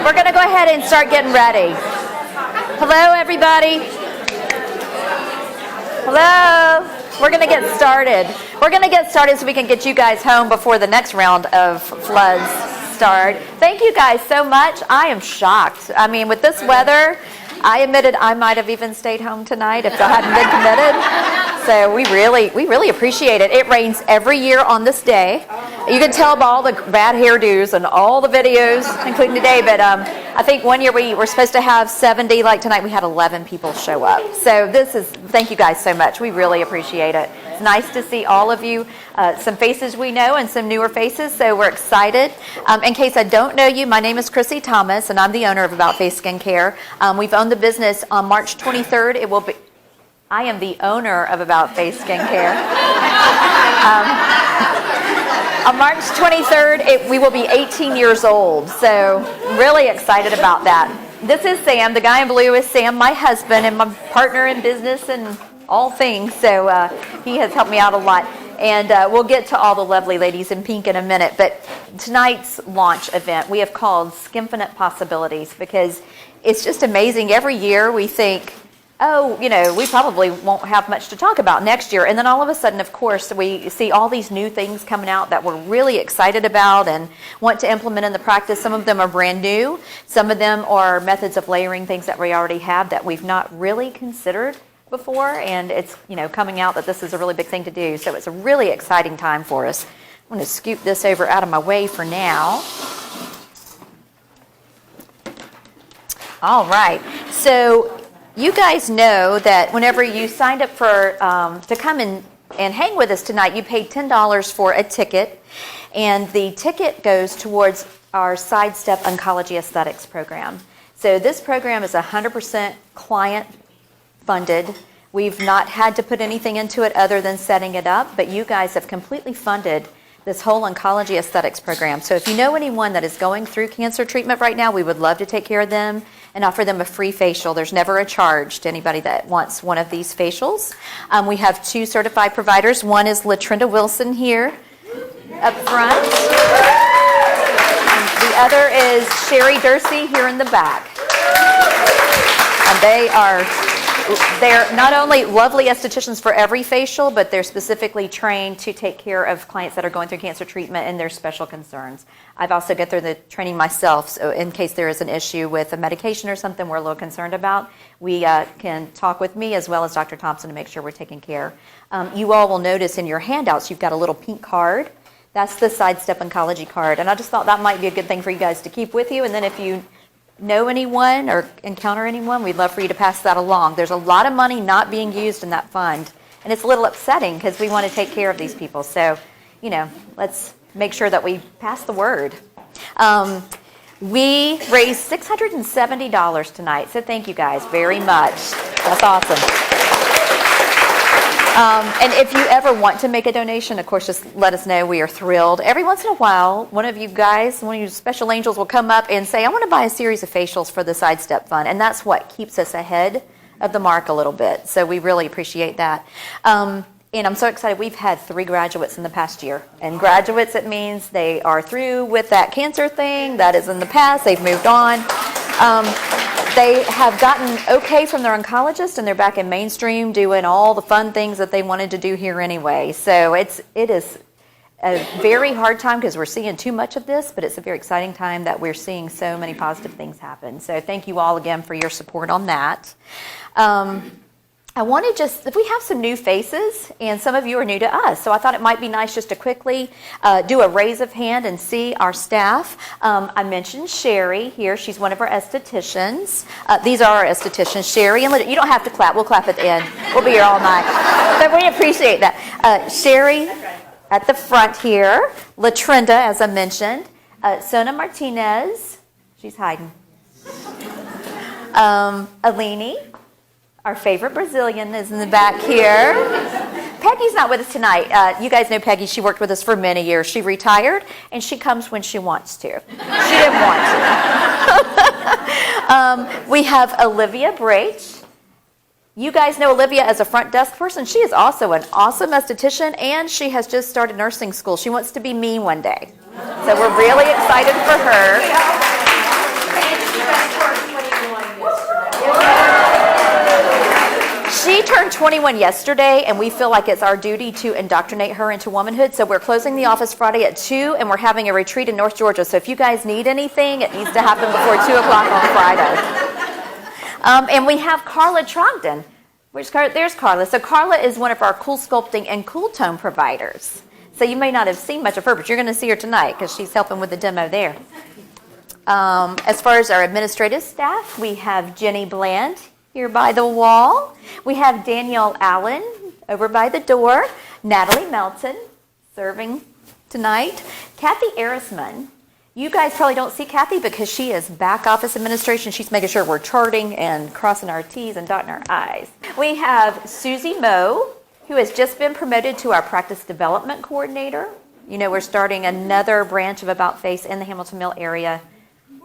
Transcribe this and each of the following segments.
We're going to go ahead and start getting ready. Hello, everybody. Hello. We're going to get started. We're going to get started so we can get you guys home before the next round of floods start. Thank you guys so much. I am shocked. I mean, with this weather, I admitted I might have even stayed home tonight if I hadn't been committed. So we really appreciate it. It rains every year on this day. You can tell by all the bad hairdos and all the videos, including today, but I think one year we were supposed to have 70, like tonight we had 11 people show up. So thank you guys so much. We really appreciate it. It's nice to see all of you, some faces we know and some newer faces, so we're excited. In case I don't know you, my name is Chrissy Thomas, and I'm the owner of About Face Skincare. We've owned the business on March 23rd. I am the owner of About Face Skincare. On March 23rd, we will be 18 years old, so really excited about that. This is Sam. The guy in blue is Sam, my husband and my partner in business and all things, so he has helped me out a lot. And we'll get to all the lovely ladies in pink in a minute, but tonight's launch event we have called Skinfinite Possibilities because it's just amazing. Every year we think, oh, we probably won't have much to talk about next year. And then all of a sudden, of course, we see all these new things coming out that we're really excited about and want to implement in the practice. Some of them are brand new. Some of them are methods of layering things that we already have that we've not really considered before. And it's, coming out that this is a really big thing to do. So it's a really exciting time for us. I'm going to scoop this over out of my way for now. All right. So you guys know that whenever you signed up for to come in and hang with us tonight, you paid $10 for a ticket, and the ticket goes towards our Sidestep Oncology Aesthetics program. So this program is 100% client funded. We've not had to put anything into it other than setting it up, but you guys have completely funded this whole oncology aesthetics program. So if you know anyone that is going through cancer treatment right now, we would love to take care of them and offer them a free facial. There's never a charge to anybody that wants one of these facials. We have 2 certified providers. One is LaTrinda Wilson here up front. And the other is Sherry Dursey here in the back. And they're not only lovely estheticians for every facial, but they're specifically trained to take care of clients that are going through cancer treatment and their special concerns. I've also got through the training myself, so in case there is an issue with a medication or something we're a little concerned about, we can talk with me as well as Dr. Thompson to make sure we're taking care. You all will notice in your handouts you've got a little pink card. That's the Sidestep Oncology card, and I just thought that might be a good thing for you guys to keep with you, and then if you know anyone or encounter anyone, we'd love for you to pass that along. There's a lot of money not being used in that fund, and it's a little upsetting because we want to take care of these people. So, let's make sure that we pass the word. We raised $670 tonight, so thank you guys very much. That's awesome. And if you ever want to make a donation, of course, just let us know. We are thrilled. Every once in a while, one of you guys, one of you special angels will come up and say, I want to buy a series of facials for the Sidestep Fund. And that's what keeps us ahead of the mark a little bit. So we really appreciate that. And I'm so excited. We've had 3 graduates in the past year. And graduates, it means they are through with that cancer thing. That is in the past. They've moved on. They have gotten okay from their oncologist, and they're back in mainstream doing all the fun things that they wanted to do here anyway. So it is a very hard time because we're seeing too much of this, but it's a very exciting time that we're seeing so many positive things happen. So thank you all again for your support on that. I want to we have some new faces, and some of you are new to us, so I thought it might be nice just to quickly do a raise of hand and see our staff. I mentioned Sherry here. She's one of our estheticians. These are our estheticians, Sherry and you don't have to clap. We'll clap at the end. We'll be here all night. But we appreciate that. Sherry at the front here. LaTrinda, as I mentioned. Sona Martinez. She's hiding. Alini. Our favorite Brazilian is in the back here. Peggy's not with us tonight. You guys know Peggy. She worked with us for many years. She retired, and she comes when she wants to. She didn't want to. We have Olivia Brach. You guys know Olivia as a front desk person. She is also an awesome esthetician, and she has just started nursing school. She wants to be me one day. So we're really excited for her. She turned 21 yesterday, and we feel like it's our duty to indoctrinate her into womanhood. So we're closing the office Friday at 2, and we're having a retreat in North Georgia. So if you guys need anything, it needs to happen before 2 o'clock on Friday. And we have Carla Trogdon. There's Carla. So Carla is one of our CoolSculpting and CoolTone providers. So you may not have seen much of her, but you're going to see her tonight because she's helping with the demo there. As far as our administrative staff, we have Jenny Bland here by the wall. We have Danielle Allen over by the door. Natalie Melton serving tonight. Kathy Arisman. You guys probably don't see Kathy because she is back office administration. She's making sure we're charting and crossing our T's and dotting our I's. We have Susie Moe, who has just been promoted to our practice development coordinator. You know, we're starting another branch of About Face in the Hamilton Mill area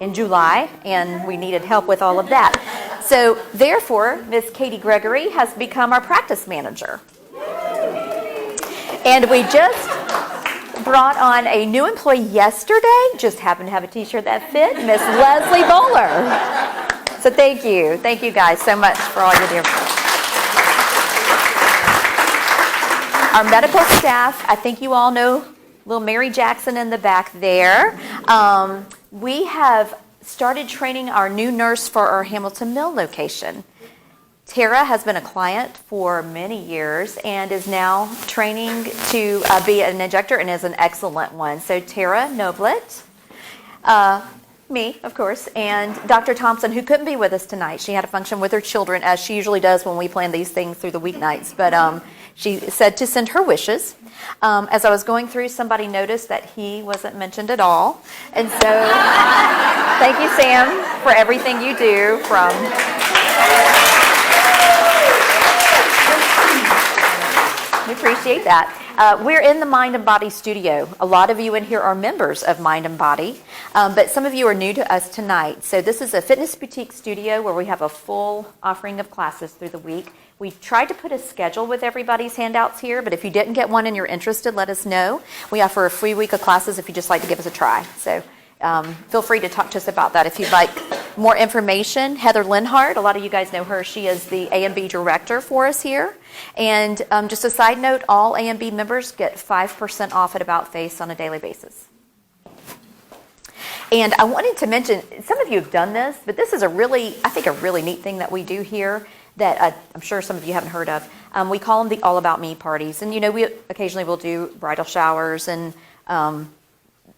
in July, and we needed help with all of that. So therefore, Miss Katie Gregory has become our practice manager. And we just brought on a new employee yesterday, just happened to have a t-shirt that fit, Miss Leslie Bowler. So thank you guys so much for all you do. Our medical staff, I think you all know little Mary Jackson in the back there. We have started training our new nurse for our Hamilton Mill location. Tara has been a client for many years and is now training to be an injector and is an excellent one. So Tara Noblet, me, of course, and Dr. Thompson, who couldn't be with us tonight. She had a function with her children, as she usually does when we plan these things through the weeknights. But she said to send her wishes. As I was going through, somebody noticed that he wasn't mentioned at all. And so thank you, Sam, for everything you do from... We appreciate that. We're in the Mind and Body studio. A lot of you in here are members of Mind and Body, but some of you are new to us tonight. So this is a fitness boutique studio where we have a full offering of classes through the week. We tried to put a schedule with everybody's handouts here, but if you didn't get one and you're interested, let us know. We offer a free week of classes if you'd just like to give us a try. So feel free to talk to us about that if you'd like more information. Heather Linhart, a lot of you guys know her. She is the A&B director for us here. And just a side note, all A&B members get 5% off at About Face on a daily basis. And I wanted to mention, some of you have done this, but this is a really neat thing that we do here that I'm sure some of you haven't heard of. We call them the All About Me parties. And, you know, we occasionally will do bridal showers and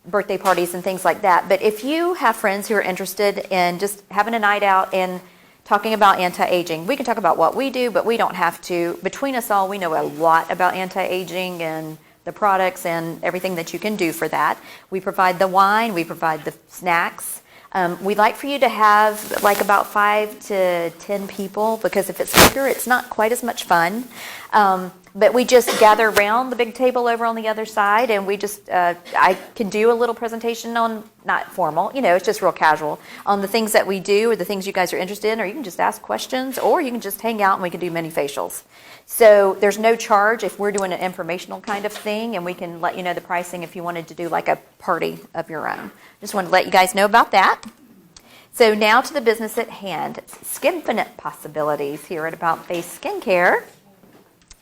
birthday parties and things like that. But if you have friends who are interested in just having a night out and talking about anti-aging, we can talk about what we do, but we don't have to. Between us all, we know a lot about anti-aging and the products and everything that you can do for that. We provide the wine, we provide the snacks. We'd like for you to have like about 5 to 10 people, because if it's bigger, it's not quite as much fun. But we just gather around the big table over on the other side, and we just, I can do a little presentation on, not formal, you know, it's just real casual, on the things that we do or the things you guys are interested in, or you can just ask questions, or you can just hang out and we can do mini facials. So there's no charge if we're doing an informational kind of thing, and we can let you know the pricing if you wanted to do like a party of your own. Just wanted to let you guys know about that. So now to the business at hand. Skinfinite possibilities here at About Face Skincare.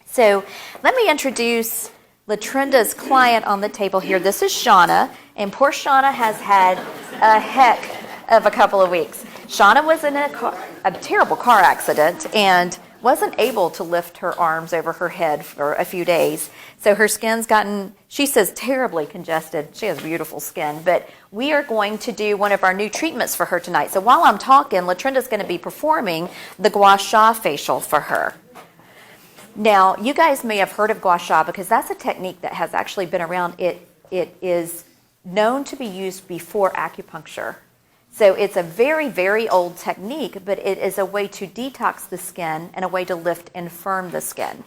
So let me introduce Latrenda's client on the table here. This is Shauna, and poor Shauna has had a heck of a couple of weeks. Shauna was in a terrible car accident and wasn't able to lift her arms over her head for a few days. So her skin's gotten, she says, terribly congested. She has beautiful skin, but we are going to do one of our new treatments for her tonight. So while I'm talking, Latrenda's going to be performing the gua sha facial for her. Now, you guys may have heard of gua sha because that's a technique that has actually been around. It is known to be used before acupuncture. So it's a very, very old technique, but it is a way to detox the skin and a way to lift and firm the skin.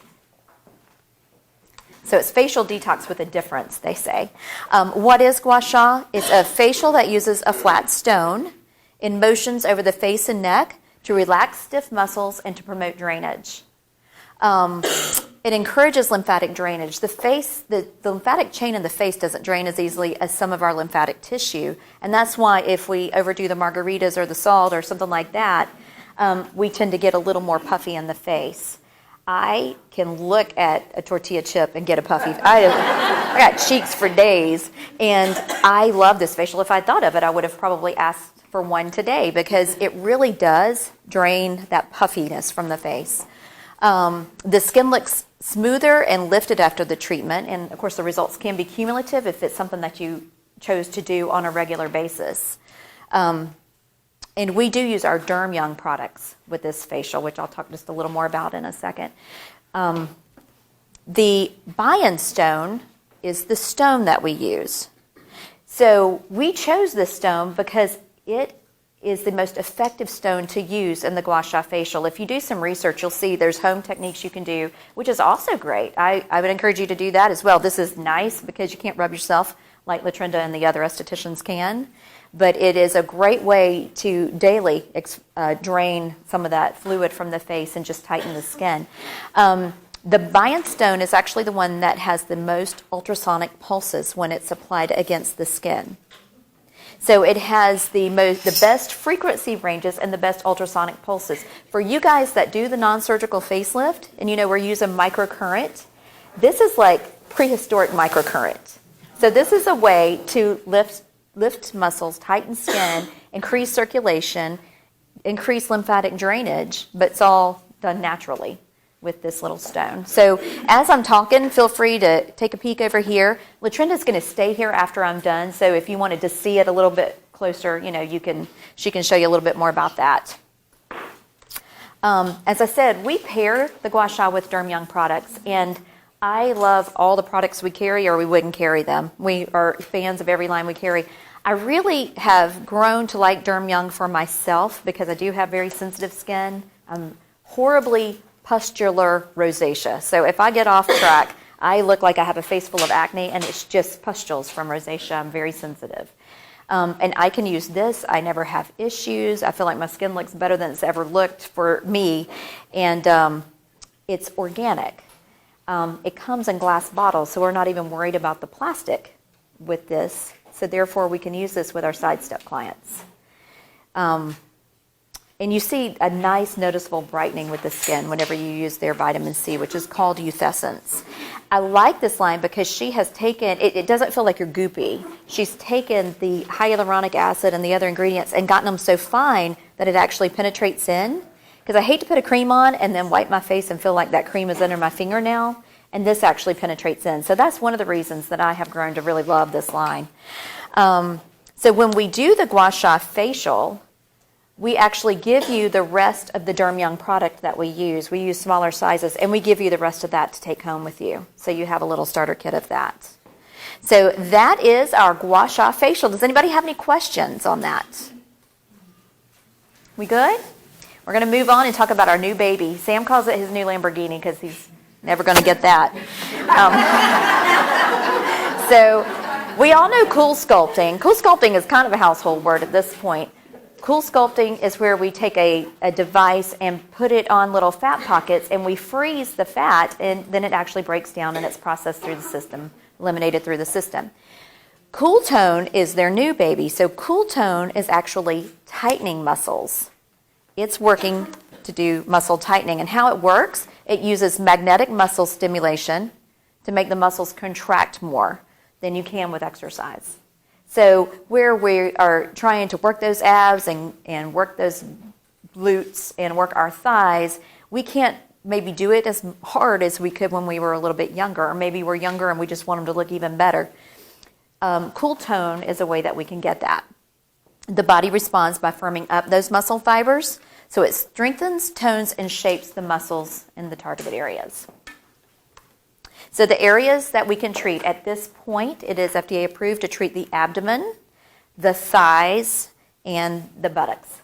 So it's facial detox with a difference, they say. What is gua sha? It's a facial that uses a flat stone in motions over the face and neck to relax stiff muscles and to promote drainage. It encourages lymphatic drainage. The lymphatic chain in the face doesn't drain as easily as some of our lymphatic tissue, and that's why if we overdo the margaritas or the salt or something like that, we tend to get a little more puffy in the face. I can look at a tortilla chip and get a puffy. I got cheeks for days, and I love this facial. If I thought of it, I would have probably asked for one today because it really does drain that puffiness from the face. The skin looks smoother and lifted after the treatment, and of course the results can be cumulative if it's something that you chose to do on a regular basis. And we do use our Derm Young products with this facial, which I'll talk just a little more about in a second. The buy-in stone is the stone that we use. So we chose this stone because it is the most effective stone to use in the gua sha facial. If you do some research, you'll see there's home techniques you can do, which is also great. I would encourage you to do that as well. This is nice because you can't rub yourself like Latrinda and the other estheticians can, but it is a great way to daily drain some of that fluid from the face and just tighten the skin. The buy-in stone is actually the one that has the most ultrasonic pulses when it's applied against the skin. So it has the best frequency ranges and the best ultrasonic pulses. For you guys that do the non-surgical facelift, and we're using microcurrent, this is like prehistoric microcurrent. So this is a way to lift muscles, tighten skin, increase circulation, increase lymphatic drainage, but it's all done naturally with this little stone. So as I'm talking, feel free to take a peek over here. Latrinda's going to stay here after I'm done, so if you wanted to see it a little bit closer, she can show you a little bit more about that. As I said, we pair the gua sha with Derm Young products, and I love all the products we carry, or we wouldn't carry them. We are fans of every line we carry. I really have grown to like Derm Young for myself because I do have very sensitive skin. I'm horribly pustular rosacea. So if I get off track, I look like I have a face full of acne, and it's just pustules from rosacea. I'm very sensitive. And I can use this. I never have issues. I feel like my skin looks better than it's ever looked for me. And it's organic. It comes in glass bottles, so we're not even worried about the plastic with this. So therefore, we can use this with our sidestep clients. And you see a nice noticeable brightening with the skin whenever you use their vitamin C, which is called Euthessence. I like this line because she has taken, it doesn't feel like you're goopy. She's taken the hyaluronic acid and the other ingredients and gotten them so fine that it actually penetrates in. Because I hate to put a cream on and then wipe my face and feel like that cream is under my fingernail, and this actually penetrates in. So that's one of the reasons that I have grown to really love this line. So when we do the gua sha facial, we actually give you the rest of the Derm Young product that we use. We use smaller sizes, and we give you the rest of that to take home with you. So you have a little starter kit of that. So that is our gua sha facial. Does anybody have any questions on that? We good? We're going to move on and talk about our new baby. Sam calls it his new Lamborghini because he's never going to get that. So we all know CoolSculpting. CoolSculpting is kind of a household word at this point. CoolSculpting is where we take a device and put it on little fat pockets, and we freeze the fat, and then it actually breaks down and it's processed through the system, eliminated through the system. CoolTone is their new baby. So CoolTone is actually tightening muscles. It's working to do muscle tightening. And how it works, it uses magnetic muscle stimulation to make the muscles contract more than you can with exercise. So where we are trying to work those abs and work those glutes and work our thighs, we can't maybe do it as hard as we could when we were a little bit younger, or maybe we're younger and we just want them to look even better. CoolTone is a way that we can get that. The body responds by firming up those muscle fibers, so it strengthens, tones, and shapes the muscles in the targeted areas. So the areas that we can treat at this point, it is FDA approved to treat the abdomen, the thighs, and the buttocks.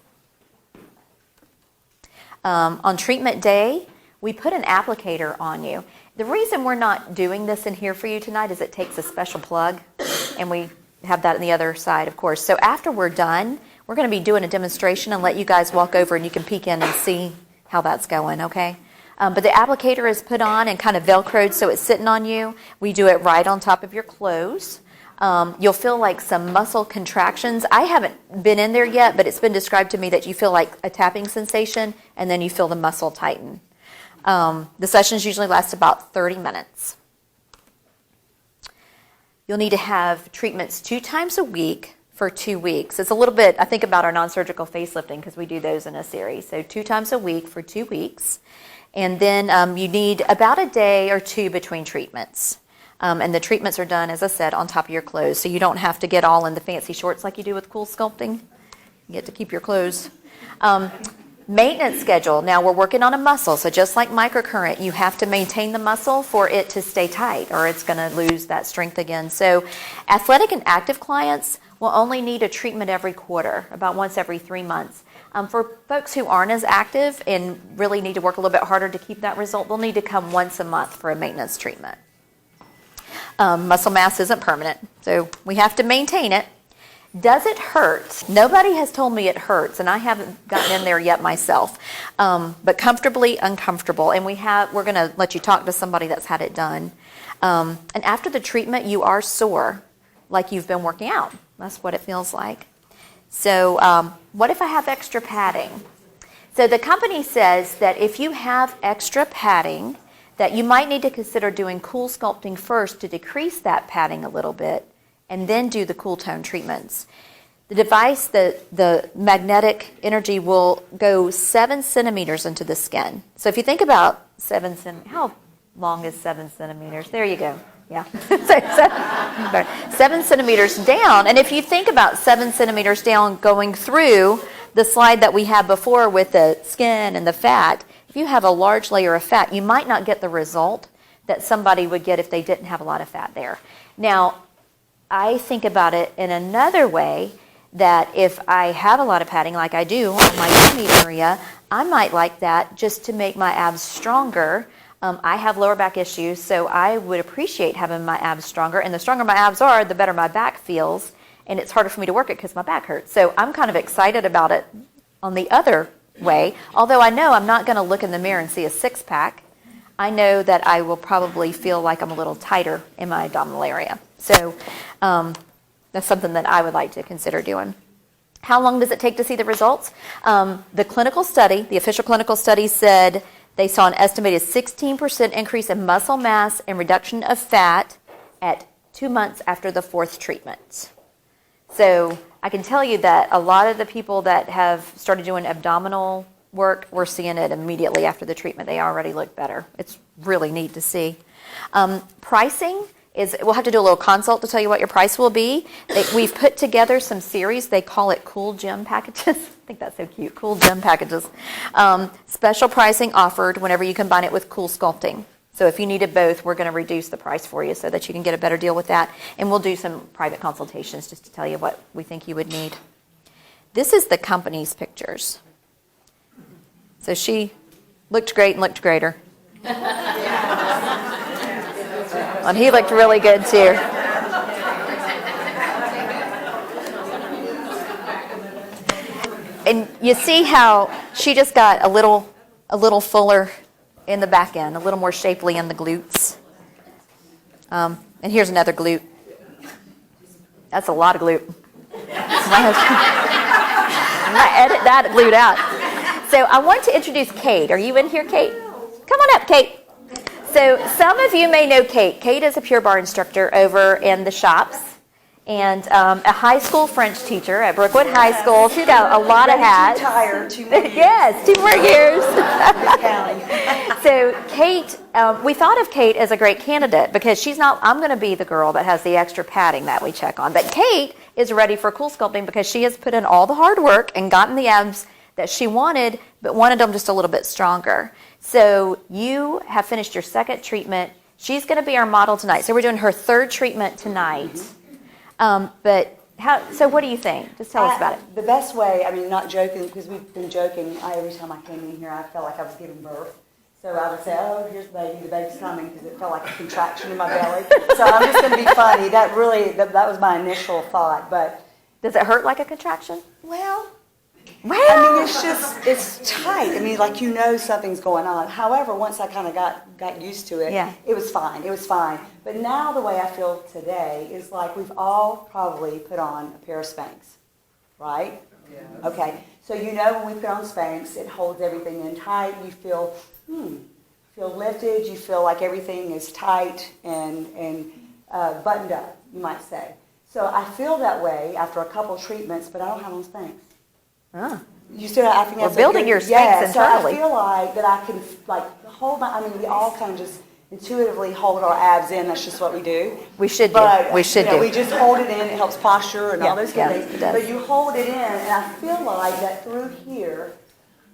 On treatment day, we put an applicator on you. The reason we're not doing this in here for you tonight is it takes a special plug, and we have that on the other side, of course. So after we're done, we're going to be doing a demonstration and let you guys walk over and you can peek in and see how that's going, okay? But the applicator is put on and kind of velcroed so it's sitting on you. We do it right on top of your clothes. You'll feel like some muscle contractions. I haven't been in there yet, but it's been described to me that you feel like a tapping sensation and then you feel the muscle tighten. The sessions usually last about 30 minutes. You'll need to have treatments 2 times a week for 2 weeks. It's a little bit, I think about our non-surgical facelifting because we do those in a series. So 2 times a week for 2 weeks. And then you need about a day or 2 between treatments. And the treatments are done, as I said, on top of your clothes. So you don't have to get all in the fancy shorts like you do with CoolSculpting. You get to keep your clothes. Maintenance schedule. Now we're working on a muscle. So just like microcurrent, you have to maintain the muscle for it to stay tight or it's going to lose that strength again. So athletic and active clients will only need a treatment every quarter, about once every 3 months. For folks who aren't as active and really need to work a little bit harder to keep that result, they'll need to come once a month for a maintenance treatment. Muscle mass isn't permanent, so we have to maintain it. Does it hurt? Nobody has told me it hurts, and I haven't gotten in there yet myself. But comfortably uncomfortable, and we're going to let you talk to somebody that's had it done. And after the treatment, you are sore, like you've been working out. That's what it feels like. So what if I have extra padding? So the company says that if you have extra padding, that you might need to consider doing CoolSculpting first to decrease that padding a little bit, and then do the CoolTone treatments. The device, the magnetic energy will go 7 centimeters into the skin. So if you think about 7 centimeters, how long is 7 centimeters? There you go. Yeah. 7 centimeters down. And if you think about 7 centimeters down going through the slide that we had before with the skin and the fat, if you have a large layer of fat, you might not get the result that somebody would get if they didn't have a lot of fat there. Now, I think about it in another way, that if I have a lot of padding like I do on my tummy area, I might like that just to make my abs stronger. I have lower back issues, so I would appreciate having my abs stronger. And the stronger my abs are, the better my back feels, and it's harder for me to work it because my back hurts. So I'm kind of excited about it on the other way, although I know I'm not going to look in the mirror and see a six-pack. I know that I will probably feel like I'm a little tighter in my abdominal area. So that's something that I would like to consider doing. How long does it take to see the results? The clinical study, the official clinical study said they saw an estimated 16% increase in muscle mass and reduction of fat at 2 months after the 4th treatment. So I can tell you that a lot of the people that have started doing abdominal work, we're seeing it immediately after the treatment. They already look better. It's really neat to see. Pricing is, we'll have to do a little consult to tell you what your price will be. We've put together some series. They call it Cool Gym Packages. I think that's so cute. Cool Gym Packages. Special pricing offered whenever you combine it with CoolSculpting. So if you needed both, we're going to reduce the price for you so that you can get a better deal with that. And we'll do some private consultations just to tell you what we think you would need. This is the company's pictures. So she looked great and looked greater. And he looked really good too. And you see how she just got a little fuller in the back end, a little more shapely in the glutes. And here's another glute. That's a lot of glute. I edit that glute out. So I want to introduce Kate. Are you in here, Kate? Come on up, Kate. So some of you may know Kate. Kate is a Pure Barre instructor over in the shops and a high school French teacher at Brookwood High School. She's got a lot of hats. Retire 2 more years. Yes, 2 more years. So Kate, we thought of Kate as a great candidate because she's not, I'm going to be the girl that has the extra padding that we check on. But Kate is ready for CoolSculpting because she has put in all the hard work and gotten the abs that she wanted, but wanted them just a little bit stronger. So you have finished your 2nd treatment. She's going to be our model tonight. So we're doing her 3rd treatment tonight. So what do you think? Just tell us about it. The best way, I mean, not joking, because we've been joking, every time I came in here, I felt like I was giving birth. So I would say, oh, here's the baby's coming, because it felt like a contraction in my belly. So I'm just going to be funny. That was my initial thought. But does it hurt like a contraction? Well, I mean, it's tight. I mean, like, something's going on. However, once I kind of got used to it, it was fine. It was fine. But now the way I feel today is like we've all probably put on a pair of Spanx, right? Yeah. Okay. So when we put on Spanx, it holds everything in tight. You feel, feel lifted, you feel like everything is tight and buttoned up, you might say. So I feel that way after a couple treatments, but I don't have on Spanx. Ah. You still, I think that's We're building your Spanx internally. So I feel like that I can hold my. I mean, we all kind of just intuitively hold our abs in. That's just what we do. We should but, do. We should do. We just hold it in. It helps posture and all those good things. It does. But you hold it in, and I feel like that through here,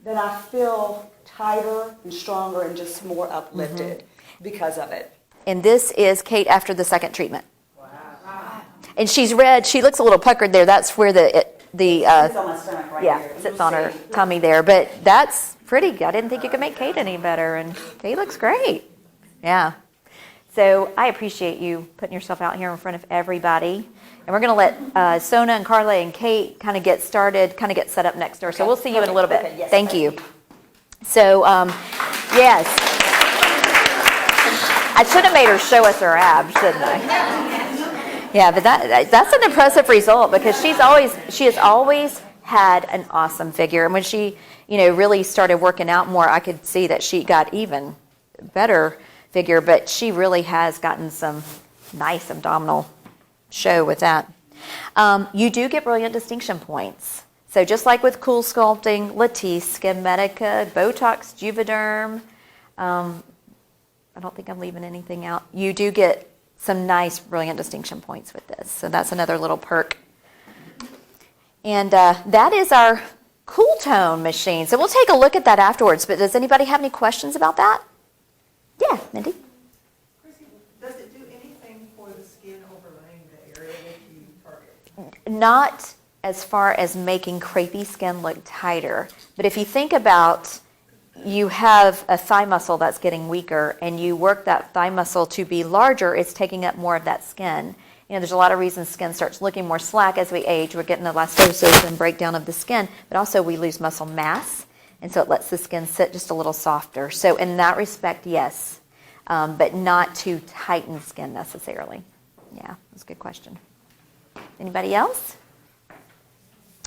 that I feel tighter and stronger and just more uplifted because of it. And this is Kate after the second treatment. Wow. And she's red. She looks a little puckered there. That's where it's on my stomach right here. sits on her tummy there. But that's pretty. I didn't think you could make Kate any better, and Kate looks great. Yeah. So I appreciate you putting yourself out here in front of everybody. And we're going to let Sona and Carla and Kate kind of get started, kind of get set up next door. So we'll see you in a little bit. Okay, yes, Thank you. So, yes. I should have made her show us her abs, shouldn't I? Yeah, but that's an impressive result because she has always had an awesome figure. And when she, really started working out more, I could see that she got even better figure, but she really has gotten some nice abdominal show with that. You do get brilliant distinction points. So just like with CoolSculpting, Latisse, Medica, Botox, Juvederm, I don't think I'm leaving anything out. You do get some nice brilliant distinction points with this. So that's another little perk. And that is our CoolTone machine. So we'll take a look at that afterwards. But does anybody have any questions about that? Yeah, Mindy? Chrissy, does it do anything for the skin overlaying the area that you target? Not as far as making crepey skin look tighter. But if you think about, you have a thigh muscle that's getting weaker and you work that thigh muscle to be larger, it's taking up more of that skin. There's a lot of reasons skin starts looking more slack as we age. We're getting elastosis and breakdown of the skin, but also we lose muscle mass, and so it lets the skin sit just a little softer. So in that respect, yes, but not to tighten skin necessarily. Yeah, that's a good question. Anybody else?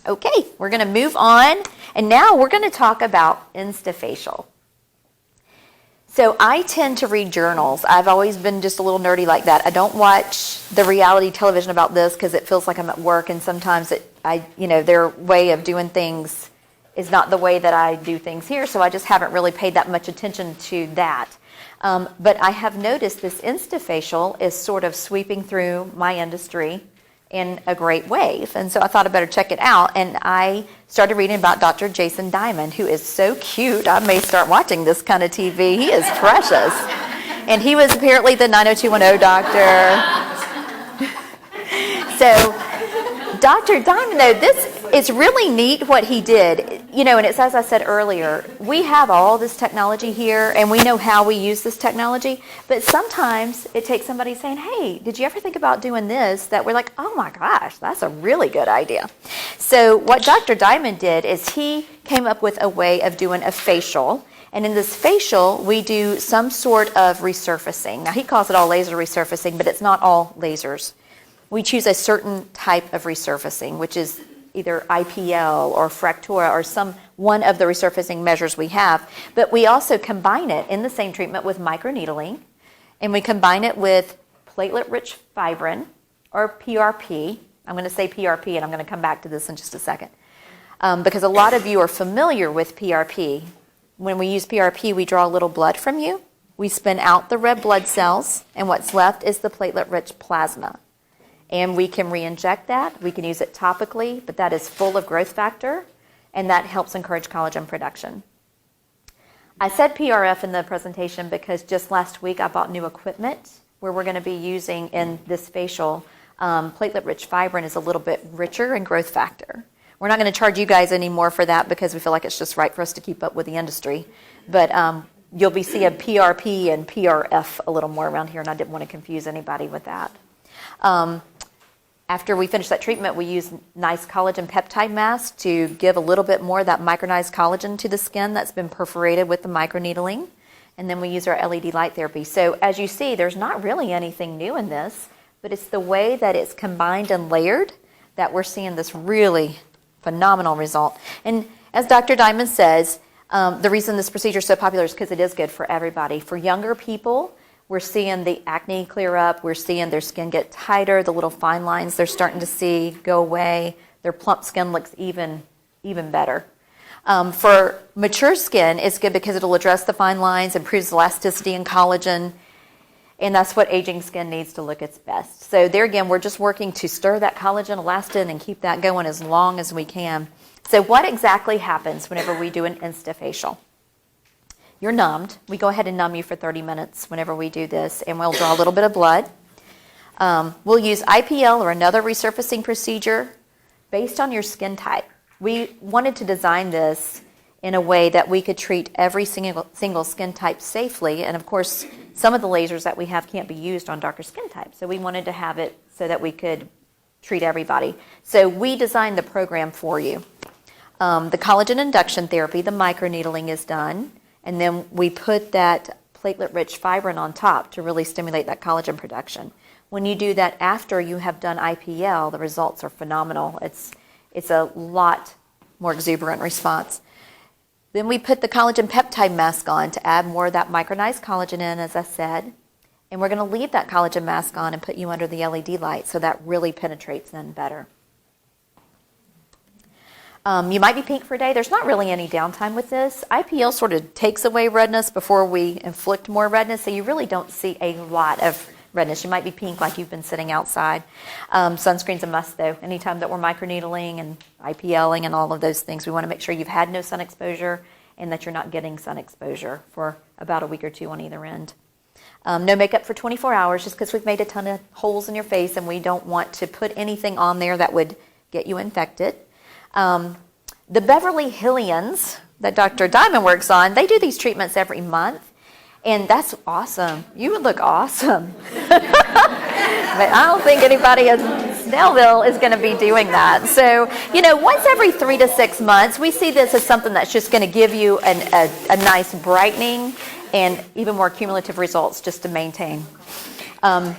Okay, we're going to move on, and now we're going to talk about INSTAFACIAL. So I tend to read journals. I've always been just a little nerdy like that. I don't watch the reality television about this because it feels like I'm at work, and sometimes their way of doing things is not the way that I do things here, so I just haven't really paid that much attention to that. But I have noticed this INSTAFACIAL is sort of sweeping through my industry in a great wave. And so I thought I better check it out. And I started reading about Dr. Jason Diamond, who is so cute. I may start watching this kind of TV. He is precious. And he was apparently the 90210 doctor. So Dr. Diamond, though, it's really neat what he did. And it's as I said earlier, we have all this technology here, and we know how we use this technology, but sometimes it takes somebody saying, hey, did you ever think about doing this? That we're like, oh my gosh, that's a really good idea. So what Dr. Diamond did is he came up with a way of doing a facial, and in this facial, we do some sort of resurfacing. Now, he calls it all laser resurfacing, but it's not all lasers. We choose a certain type of resurfacing, which is either IPL or Fractura or one of the resurfacing measures we have. But we also combine it in the same treatment with microneedling, and we combine it with platelet-rich fibrin or PRP. I'm going to say PRP, and I'm going to come back to this in just a second. Because a lot of you are familiar with PRP. When we use PRP, we draw a little blood from you. We spin out the red blood cells, and what's left is the platelet-rich plasma. And we can re-inject that. We can use it topically, but that is full of growth factor, and that helps encourage collagen production. I said PRF in the presentation because just last week I bought new equipment where we're going to be using in this facial. Platelet-rich fibrin is a little bit richer in growth factor. We're not going to charge you guys any more for that because we feel like it's just right for us to keep up with the industry. But you'll be seeing PRP and PRF a little more around here, and I didn't want to confuse anybody with that. After we finish that treatment, we use nice collagen peptide masks to give a little bit more of that micronized collagen to the skin that's been perforated with the microneedling. And then we use our LED light therapy. So as you see, there's not really anything new in this, but it's the way that it's combined and layered that we're seeing this really phenomenal result. And as Dr. Diamond says, The reason this procedure is so popular is because it is good for everybody. For younger people, we're seeing the acne clear up. We're seeing their skin get tighter. The little fine lines they're starting to see go away. Their plump skin looks even better. For mature skin, it's good because it'll address the fine lines, improves elasticity and collagen, and that's what aging skin needs to look its best. So there again, we're just working to stir that collagen, elastin, and keep that going as long as we can. So what exactly happens whenever we do an INSTAFACIal? You're numbed. We go ahead and numb you for 30 minutes whenever we do this, and we'll draw a little bit of blood. We'll use IPL or another resurfacing procedure based on your skin type. We wanted to design this in a way that we could treat every single skin type safely, and of course, some of the lasers that we have can't be used on darker skin types, so we wanted to have it so that we could treat everybody. So we designed the program for you. The collagen induction therapy, the microneedling is done, and then we put that platelet-rich fibrin on top to really stimulate that collagen production. When you do that after you have done IPL, the results are phenomenal. It's a lot more exuberant response. Then we put the collagen peptide mask on to add more of that micronized collagen in, as I said. And we're going to leave that collagen mask on and put you under the LED light so that really penetrates in better. You might be pink for a day. There's not really any downtime with this. IPL sort of takes away redness before we inflict more redness, so you really don't see a lot of redness. You might be pink like you've been sitting outside. Sunscreen's a must, though. Anytime that we're microneedling and IPLing and all of those things, we want to make sure you've had no sun exposure and that you're not getting sun exposure for about a week or two on either end. No makeup for 24 hours just because we've made a ton of holes in your face and we don't want to put anything on there that would get you infected. The Beverly Hillians that Dr. Diamond works on, they do these treatments every month. And that's awesome. You would look awesome. But I don't think anybody in Snellville is going to be doing that. So, once every 3 to 6 months, we see this as something that's just going to give you a nice brightening and even more cumulative results just to maintain. And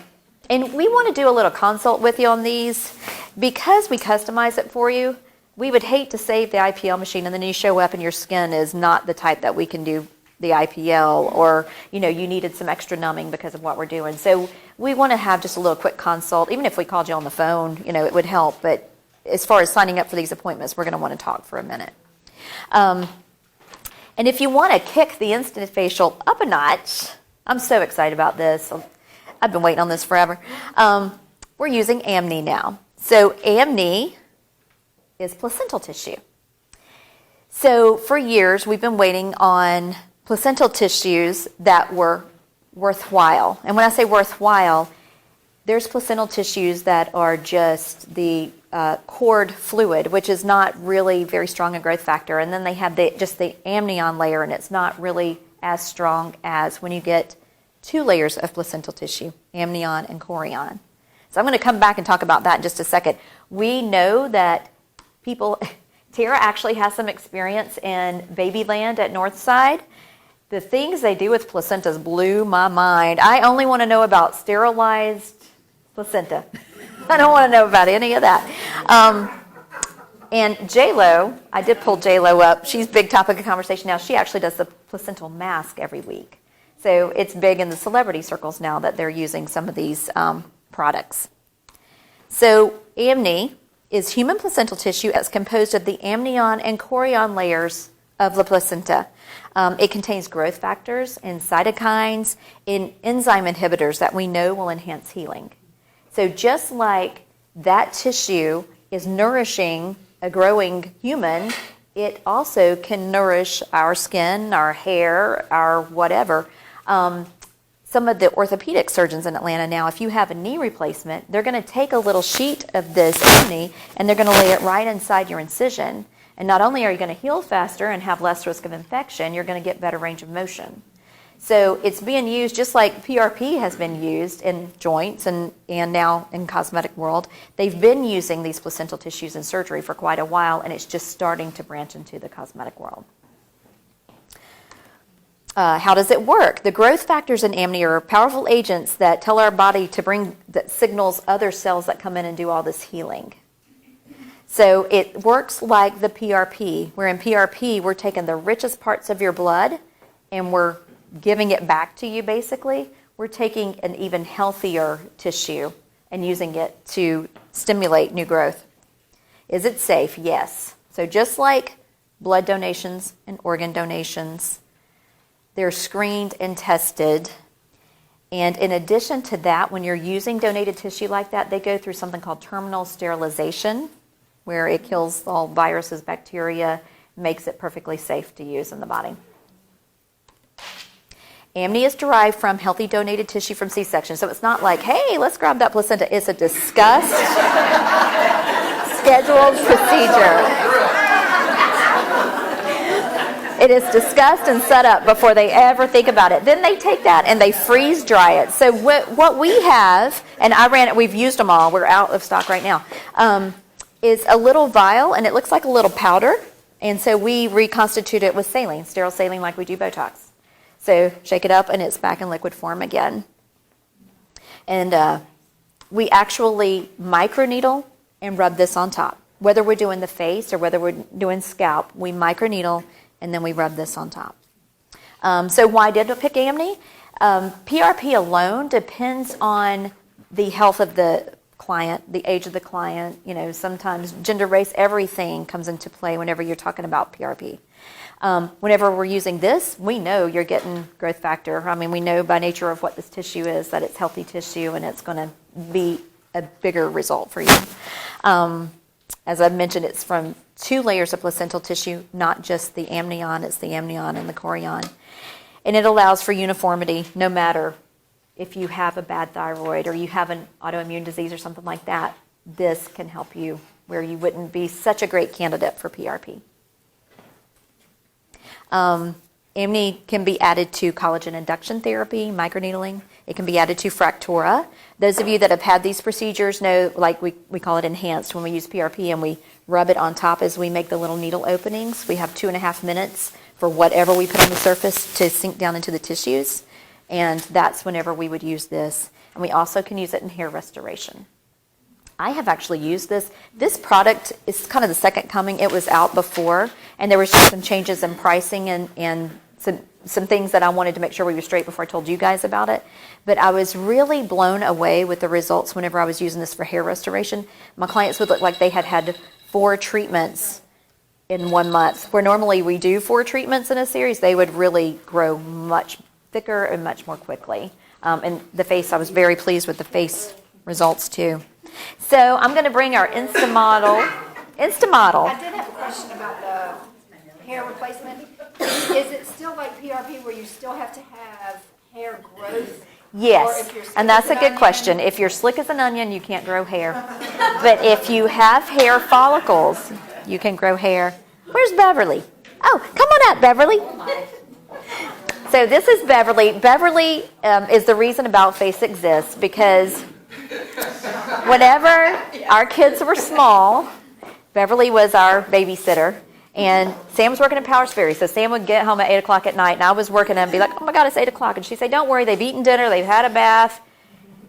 we want to do a little consult with you on these. Because we customize it for you, we would hate to save the IPL machine and then you show up and your skin is not the type that we can do the IPL, or you needed some extra numbing because of what we're doing. So we want to have just a little quick consult. Even if we called you on the phone, it would help. But as far as signing up for these appointments, we're going to want to talk for a minute. And if you want to kick the INSTAFACIal up a notch, I'm so excited about this. I've been waiting on this forever. We're using Amni now. So Amni is placental tissue. So for years, we've been waiting on placental tissues that were worthwhile. And when I say worthwhile, there's placental tissues that are just the cord fluid, which is not really very strong in growth factor. And then they have just the amnion layer, and it's not really as strong as when you get 2 layers of placental tissue, amnion and chorion. So I'm going to come back and talk about that in just a second. We know that people... Tara actually has some experience in Babyland at Northside. The things they do with placentas blew my mind. I only want to know about sterilized placenta. I don't want to know about any of that. And J-Lo, I did pull J-Lo up. She's a big topic of conversation now. She actually does the placental mask every week. So it's big in the celebrity circles now that they're using some of these products. So Amni is human placental tissue that's composed of the amnion and chorion layers of the placenta. It contains growth factors and cytokines and enzyme inhibitors that we know will enhance healing. So just like that tissue is nourishing a growing human, it also can nourish our skin, our hair, our whatever. Some of the orthopedic surgeons in Atlanta now, if you have a knee replacement, they're going to take a little sheet of this Amni and they're going to lay it right inside your incision. And not only are you going to heal faster and have less risk of infection, you're going to get better range of motion. So it's being used just like PRP has been used in joints and now in cosmetic world. They've been using these placental tissues in surgery for quite a while, and it's just starting to branch into the cosmetic world. How does it work? The growth factors in Amni are powerful agents that tell our body to that signals other cells that come in and do all this healing. So it works like the PRP, where in PRP we're taking the richest parts of your blood and we're giving it back to you basically. We're taking an even healthier tissue and using it to stimulate new growth. Is it safe? Yes. So just like blood donations and organ donations, they're screened and tested. And in addition to that, when you're using donated tissue like that, they go through something called terminal sterilization, where it kills all viruses, bacteria, makes it perfectly safe to use in the body. Amni is derived from healthy donated tissue from C-section. So it's not like, hey, let's grab that placenta. It's a discussed, scheduled procedure. It is discussed and set up before they ever think about it. Then they take that and they freeze dry it. So what we have, and we've used them all, we're out of stock right now, is a little vial, and it looks like a little powder. And so we reconstitute it with saline, sterile saline like we do Botox. So shake it up and it's back in liquid form again. And we actually microneedle and rub this on top. Whether we're doing the face or whether we're doing scalp, we microneedle and then we rub this on top. So why did I pick Amni? PRP alone depends on the health of the client, the age of the client. You know, sometimes gender, race, everything comes into play whenever you're talking about PRP. Whenever we're using this, we know you're getting growth factor. I mean, we know by nature of what this tissue is that it's healthy tissue and it's going to be a bigger result for you. As I mentioned, it's from 2 layers of placental tissue, not just the amnion, it's the amnion and the chorion. And it allows for uniformity no matter if you have a bad thyroid or you have an autoimmune disease or something like that. This can help you where you wouldn't be such a great candidate for PRP. Amni can be added to collagen induction therapy, microneedling. It can be added to fractura. Those of you that have had these procedures know, like we call it enhanced when we use PRP and we rub it on top as we make the little needle openings. We have 2.5 minutes for whatever we put on the surface to sink down into the tissues. And that's whenever we would use this. And we also can use it in hair restoration. I have actually used this. This product is kind of the second coming. It was out before, and there was just some changes in pricing and some things that I wanted to make sure we were straight before I told you guys about it. But I was really blown away with the results whenever I was using this for hair restoration. My clients would look like they had 4 treatments in 1 month, where normally we do 4 treatments in a series. They would really grow much thicker and much more quickly. And the face, I was very pleased with the face results too. So I'm going to bring our Instamodel. I did have a question about the hair replacement. Is it still like PRP where you still have to have hair growth? Yes, and that's a good question. If you're slick as an onion, you can't grow hair. But if you have hair follicles, you can grow hair. Where's Beverly? Oh, come on up, Beverly. So this is Beverly. Beverly is the reason About Face exists because whenever our kids were small, Beverly was our babysitter, and Sam was working at Powers Ferry, so Sam would get home at 8 o'clock at night, and I was working and be like, oh my God, it's 8 o'clock, and she'd say, don't worry, they've eaten dinner, they've had a bath.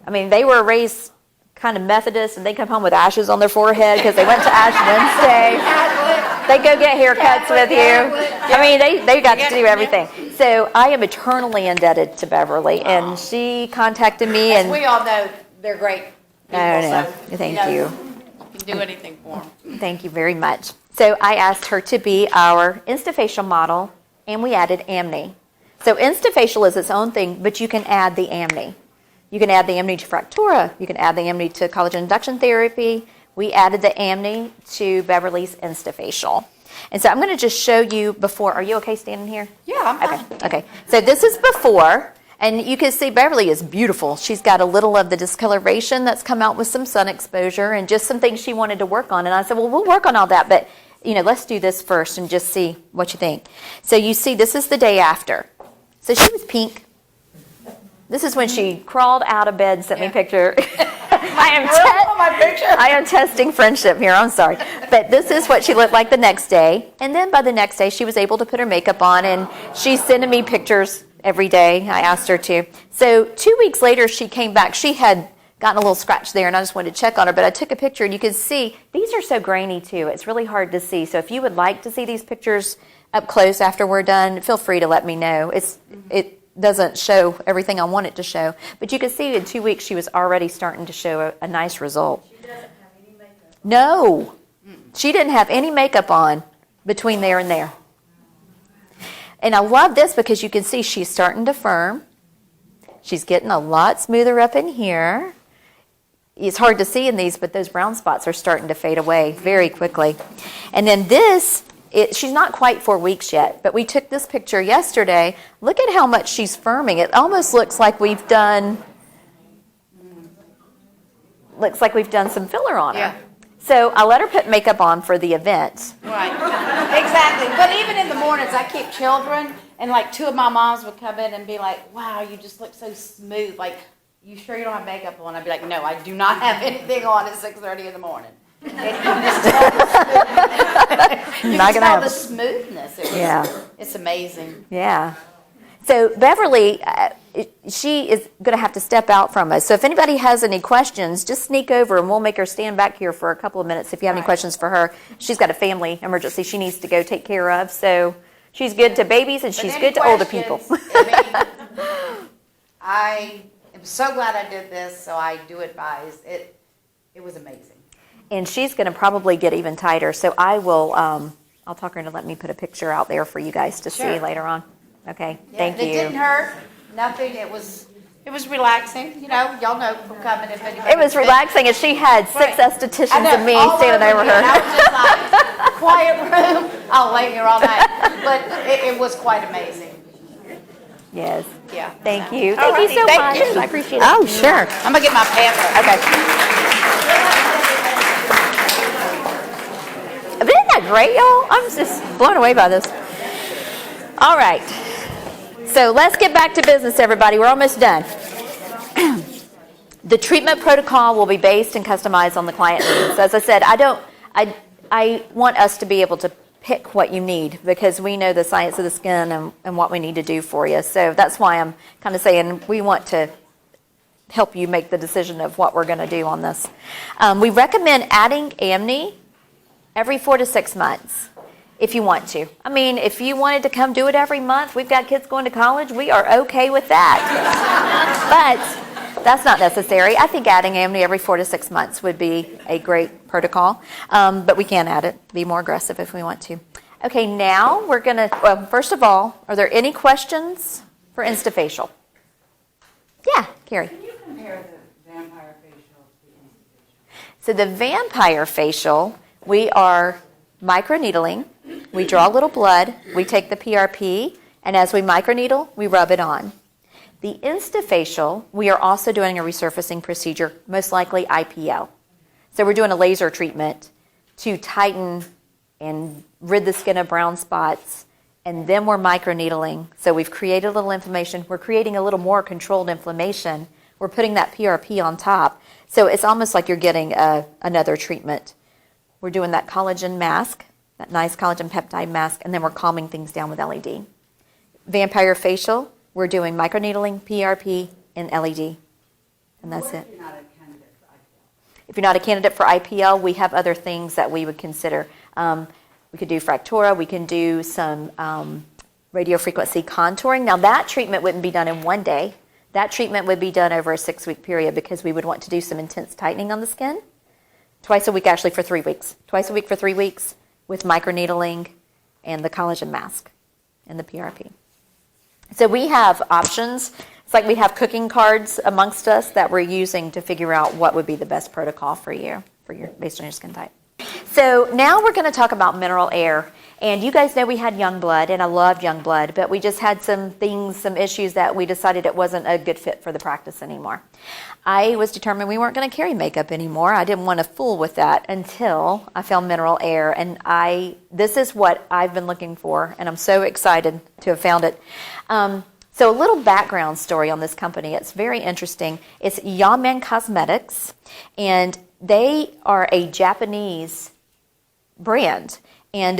I mean, they were raised kind of Methodist, and they come home with ashes on their forehead because they went to Ash Wednesday. They go get haircuts with you. I mean, they got to do everything. So I am eternally indebted to Beverly, and she contacted me. As and we all know, they're great people. I don't know. So, Thank you. You can do anything for them. Thank you very much. So I asked her to be our INSTAFACIAL model, and we added Amni. So INSTAFACIAL is its own thing, but you can add the Amni. You can add the Amni to fractura. You can add the Amni to collagen induction therapy. We added the Amni to Beverly's INSTAFACIAL. And so I'm going to just show you before. Are you okay standing here? Yeah, I'm fine. Okay. So this is before. And you can see Beverly is beautiful. She's got a little of the discoloration that's come out with some sun exposure and just some things she wanted to work on. And I said, well, we'll work on all that, but let's do this first and just see what you think. So you see, this is the day after. So she was pink. This is when she crawled out of bed and sent me a picture. I am testing friendship here. I'm sorry. But this is what she looked like the next day. And then by the next day, she was able to put her makeup on, and she's sending me pictures every day. I asked her to. So 2 weeks later, she came back. She had gotten a little scratch there, and I just wanted to check on her. But I took a picture, and you can see these are so grainy too. It's really hard to see. So if you would like to see these pictures up close after we're done, feel free to let me know. It doesn't show everything I want it to show, but you can see in 2 weeks she was already starting to show a nice result. She doesn't have any makeup. No, she didn't have any makeup on between there and there. And I love this because you can see she's starting to firm. She's getting a lot smoother up in here. It's hard to see in these, but those brown spots are starting to fade away very quickly. And then this, she's not quite 4 weeks yet, but we took this picture yesterday. Look at how much she's firming. It almost looks like we've done some filler on her. Yeah. So I let her put makeup on for the event. Right, exactly. But even in the mornings, I keep children, and like 2 of my moms would come in and be like, wow, you just look so smooth. Like, you sure you don't have makeup on? I'd be like, no, I do not have anything on at 6:30 in the morning. And you can just tell the smoothness. It's amazing. Yeah. So Beverly, she is going to have to step out from us. So if anybody has any questions, just sneak over and we'll make her stand back here for a couple of minutes if you have any questions for her. She's got a family emergency she needs to go take care of. So she's good to babies and she's good to older people. I am so glad I did this, so I do advise. It was amazing. And she's going to probably get even tighter. So I will, I'll talk her into let me put a picture out there for you guys to see later on. Okay, thank you. It didn't hurt, nothing. It was relaxing. You know, y'all know from coming if anybody. It was relaxing, and she had 6 estheticians and me standing over her. And I was just like, quiet room. I'll lay here all night. But it was quite amazing. Yes. Yeah. Thank you. Thank you so much. I appreciate it. Oh, sure. I'm gonna get my pamphlet. Okay. But isn't that great, y'all? I'm just blown away by this. All right. So let's get back to business, everybody. We're almost done. The treatment protocol will be based and customized on the client needs. As I said, I want us to be able to pick what you need because we know the science of the skin and what we need to do for you. So that's why I'm kind of saying we want to help you make the decision of what we're going to do on this. We recommend adding Amni every 4 to 6 months. If you want to. I mean, if you wanted to come do it every month, we've got kids going to college, we are okay with that. But that's not necessary. I think adding Amni every 4 to 6 months would be a great protocol. But we can add it, be more aggressive if we want to. Okay, now we're going to, well, first of all, are there any questions for INSTAFACIAL? Yeah, Carrie. Can you compare the vampire facial to the INSTAFACIAL? So the vampire facial, we are microneedling. We draw a little blood, we take the PRP, and as we microneedle, we rub it on. The INSTAFACIAL, we are also doing a resurfacing procedure, most likely IPL. So we're doing a laser treatment to tighten and rid the skin of brown spots, and then we're microneedling. So we've created a little inflammation. We're creating a little more controlled inflammation. We're putting that PRP on top. So it's almost like you're getting another treatment. We're doing that collagen mask, that nice collagen peptide mask, and then we're calming things down with LED. Vampire facial, we're doing microneedling, PRP, and LED. And that's it. If you're not a candidate for IPL, we have other things that we would consider. We could do Fractura. We can do some radiofrequency contouring. Now, that treatment wouldn't be done in one day. That treatment would be done over a 6-week period because we would want to do some intense tightening on the skin. Twice a week, actually, for 3 weeks. Twice a week for 3 weeks with microneedling and the collagen mask and the PRP. So we have options. It's like we have cooking cards amongst us that we're using to figure out what would be the best protocol for you, based on your skin type. So now we're going to talk about mineral air. And you guys know we had young blood, and I loved young blood, but we just had some issues that we decided it wasn't a good fit for the practice anymore. I was determined we weren't going to carry makeup anymore. I didn't want to fool with that until I found mineral air, and this is what I've been looking for, and I'm so excited to have found it. So a little background story on this company. It's very interesting. It's Yamen Cosmetics, and they are a Japanese brand. And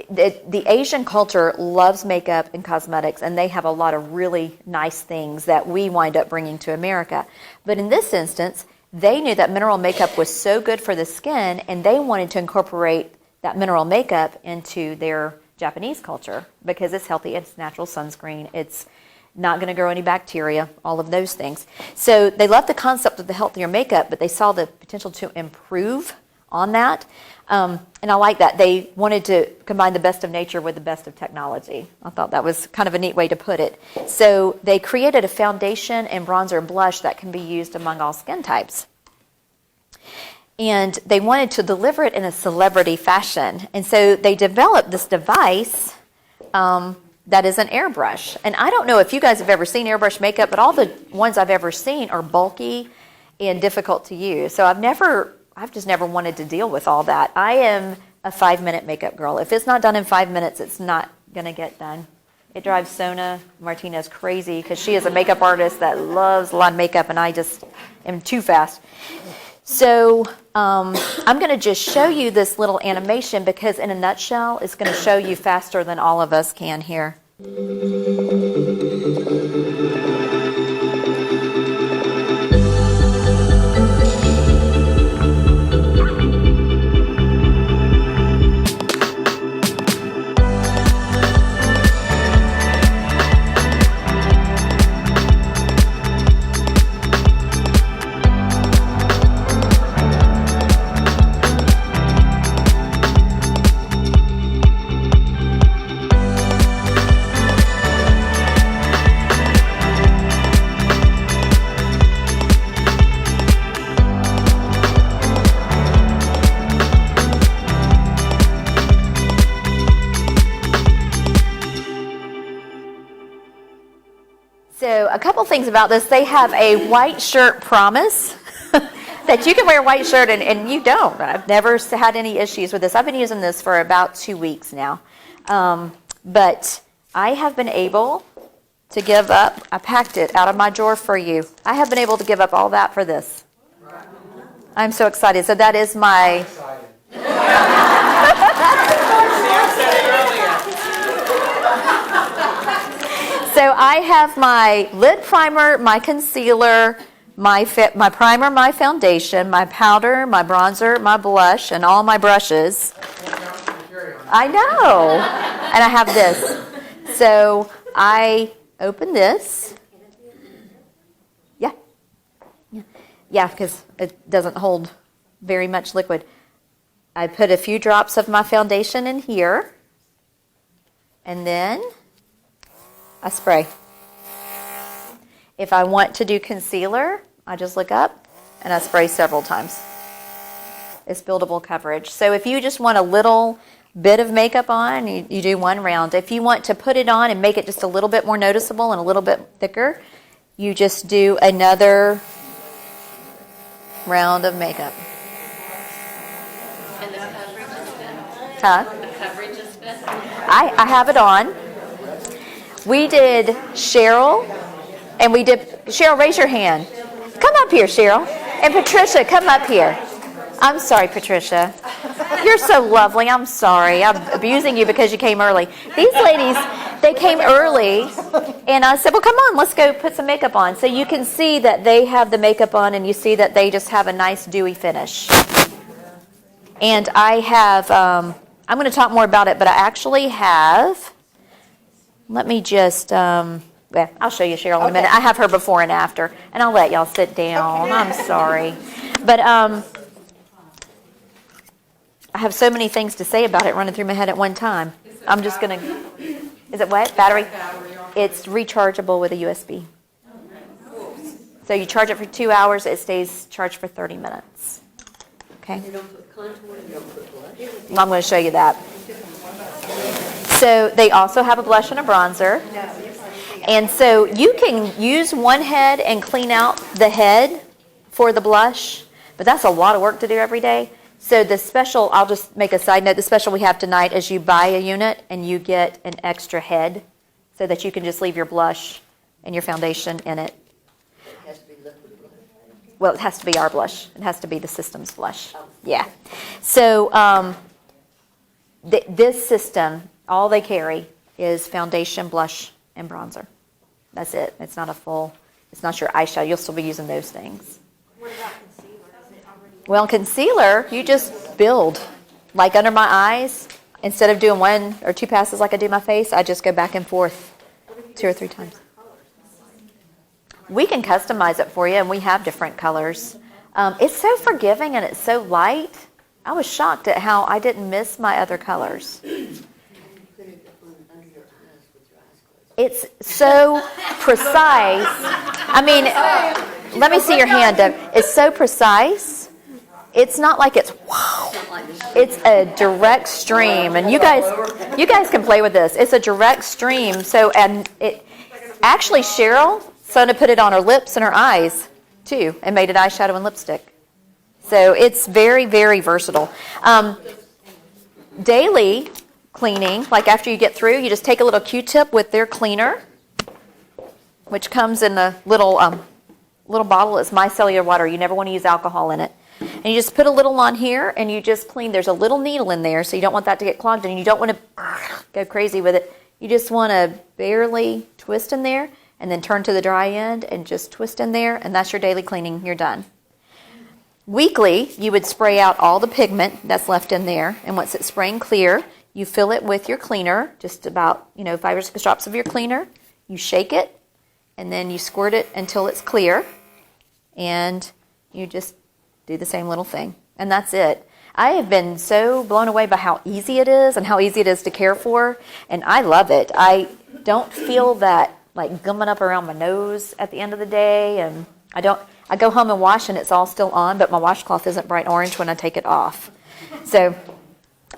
the Asian culture loves makeup and cosmetics, and they have a lot of really nice things that we wind up bringing to America. But in this instance, they knew that mineral makeup was so good for the skin, and they wanted to incorporate that mineral makeup into their Japanese culture because it's healthy, it's natural sunscreen, it's not going to grow any bacteria, all of those things. So they loved the concept of the healthier makeup, but they saw the potential to improve on that. And I like that. They wanted to combine the best of nature with the best of technology. I thought that was kind of a neat way to put it. So they created a foundation and bronzer and blush that can be used among all skin types. And they wanted to deliver it in a celebrity fashion. And so they developed this device that is an airbrush. And I don't know if you guys have ever seen airbrush makeup, but all the ones I've ever seen are bulky and difficult to use. So I've just never wanted to deal with all that. I am a 5-minute makeup girl. If it's not done in 5 minutes, it's not going to get done. It drives Sona Martinez crazy because she is a makeup artist that loves a lot of makeup, and I just am too fast. So I'm going to just show you this little animation because in a nutshell, it's going to show you faster than all of us can here. So a couple things about this. They have a white shirt promise that you can wear a white shirt and you don't. I've never had any issues with this. I've been using this for about 2 weeks now. But I have been able to give up, I packed it out of my drawer for you. I have been able to give up all that for this. I'm so excited. So that is my... So I have my lid primer, my concealer, my primer, my foundation, my powder, my bronzer, my blush, and all my brushes. I know. And I have this. So I open this. Yeah, because it doesn't hold very much liquid. I put a few drops of my foundation in here. And then I spray. If I want to do concealer, I just look up and I spray several times. It's buildable coverage. So if you just want a little bit of makeup on, you do one round. If you want to put it on and make it just a little bit more noticeable and a little bit thicker, you just do another round of makeup. And the coverage is good? Huh? The coverage is good? I have it on. We did Cheryl, and we did, Cheryl, raise your hand. Come up here, Cheryl. And Patricia, come up here. I'm sorry, Patricia. You're so lovely. I'm sorry. I'm abusing you because you came early. These ladies, they came early, and I said, well, come on, let's go put some makeup on. So you can see that they have the makeup on, and you see that they just have a nice dewy finish. And I have, I'm going to talk more about it, but I actually have... Let me just, I'll show you Cheryl in a minute. I have her before and after, and I'll let y'all sit down. Okay. I'm sorry. But I have so many things to say about it running through my head at one time. I'm just going to, is it what? Battery? It's rechargeable with a USB. So you charge it for 2 hours, it stays charged for 30 minutes. Okay? I'm going to show you that. So they also have a blush and a bronzer. And so you can use one head and clean out the head for the blush, but that's a lot of work to do every day. So the special, I'll just make a side note, the special we have tonight is you buy a unit and you get an extra head so that you can just leave your blush and your foundation in it. It has to be liquid blush. Well, it has to be our blush. It has to be the system's blush. Yeah. So This system, all they carry is foundation, blush, and bronzer. That's it. It's not it's not your eyeshadow. You'll still be using those things. What about concealer? Is it already? Well, concealer, you just build. Like under my eyes, instead of doing 1 or 2 passes like I do my face, I just go back and forth 2 or 3 times. We can customize it for you, and we have different colors. It's so forgiving and it's so light. I was shocked at how I didn't miss my other colors. Put it under your eyes with your eyes closed. It's so precise. I mean, let me see your hand, Deb. It's so precise. It's not like it's wow. It's a direct stream, and you guys can play with this. It's a direct stream. So, and it actually Cheryl Sona put it on her lips and her eyes too, and made it eyeshadow and lipstick. So it's very, very versatile. Daily cleaning, like after you get through, you just take a little Q-tip with their cleaner, which comes in a little bottle. It's micellar water. You never want to use alcohol in it. And you just put a little on here, and you just clean. There's a little needle in there, so you don't want that to get clogged, and you don't want to go crazy with it. You just want to barely twist in there, and then turn to the dry end, and just twist in there, and that's your daily cleaning. You're done. Weekly, you would spray out all the pigment that's left in there, and once it's spraying clear, you fill it with your cleaner, just about 5 or 6 drops of your cleaner. You shake it, and then you squirt it until it's clear, and you just do the same little thing, and that's it. I have been so blown away by how easy it is and how easy it is to care for, and I love it. I don't feel that like gumming up around my nose at the end of the day, and I go home and wash and it's all still on, but my washcloth isn't bright orange when I take it off. So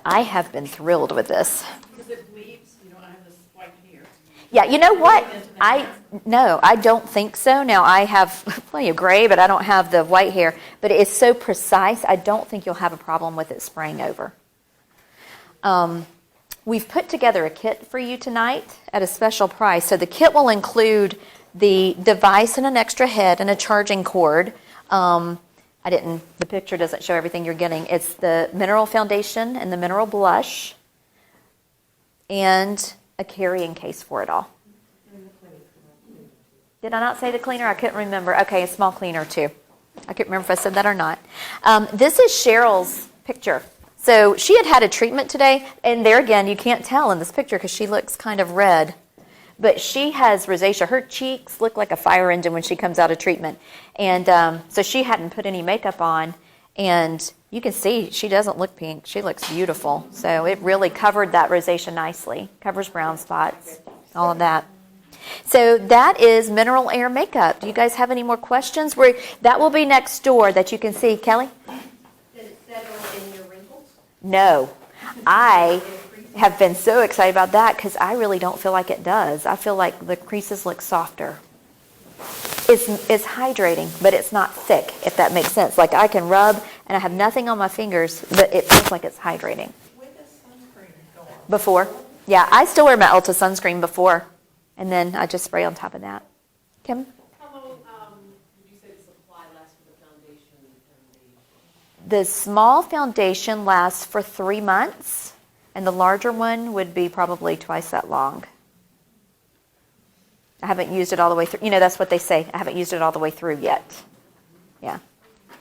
I have been thrilled with this. Because it bleeds, you don't have this white hair. Yeah, you know what? No, I don't think so. Now, I have plenty of gray, but I don't have the white hair. But it's so precise, I don't think you'll have a problem with it spraying over. We've put together a kit for you tonight at a special price. So the kit will include the device and an extra head and a charging cord. The picture doesn't show everything you're getting. It's the mineral foundation and the mineral blush and a carrying case for it all. Did I not say the cleaner? I couldn't remember. Okay, a small cleaner too. I couldn't remember if I said that or not. This is Cheryl's picture. So she had a treatment today, and there again, you can't tell in this picture because she looks kind of red. But she has rosacea. Her cheeks look like a fire engine when she comes out of treatment. And so she hadn't put any makeup on. And you can see she doesn't look pink. She looks beautiful. So it really covered that rosacea nicely. Covers brown spots, all of that. So that is Mineral Air Makeup. Do you guys have any more questions? That will be next door that you can see. Kelly? Does it settle in your wrinkles? No. I have been so excited about that because I really don't feel like it does. I feel like the creases look softer. It's hydrating, but it's not thick, if that makes sense. Like I can rub and I have nothing on my fingers, but it feels like it's hydrating. When does sunscreen go on? Before. Yeah, I still wear my Ulta sunscreen before, and then I just spray on top of that. Kim? How long did you say the supply lasts for the foundation and The small foundation lasts for 3 months. And the larger one would be probably twice that long. I haven't used it all the way through. That's what they say. I haven't used it all the way through yet. Yeah.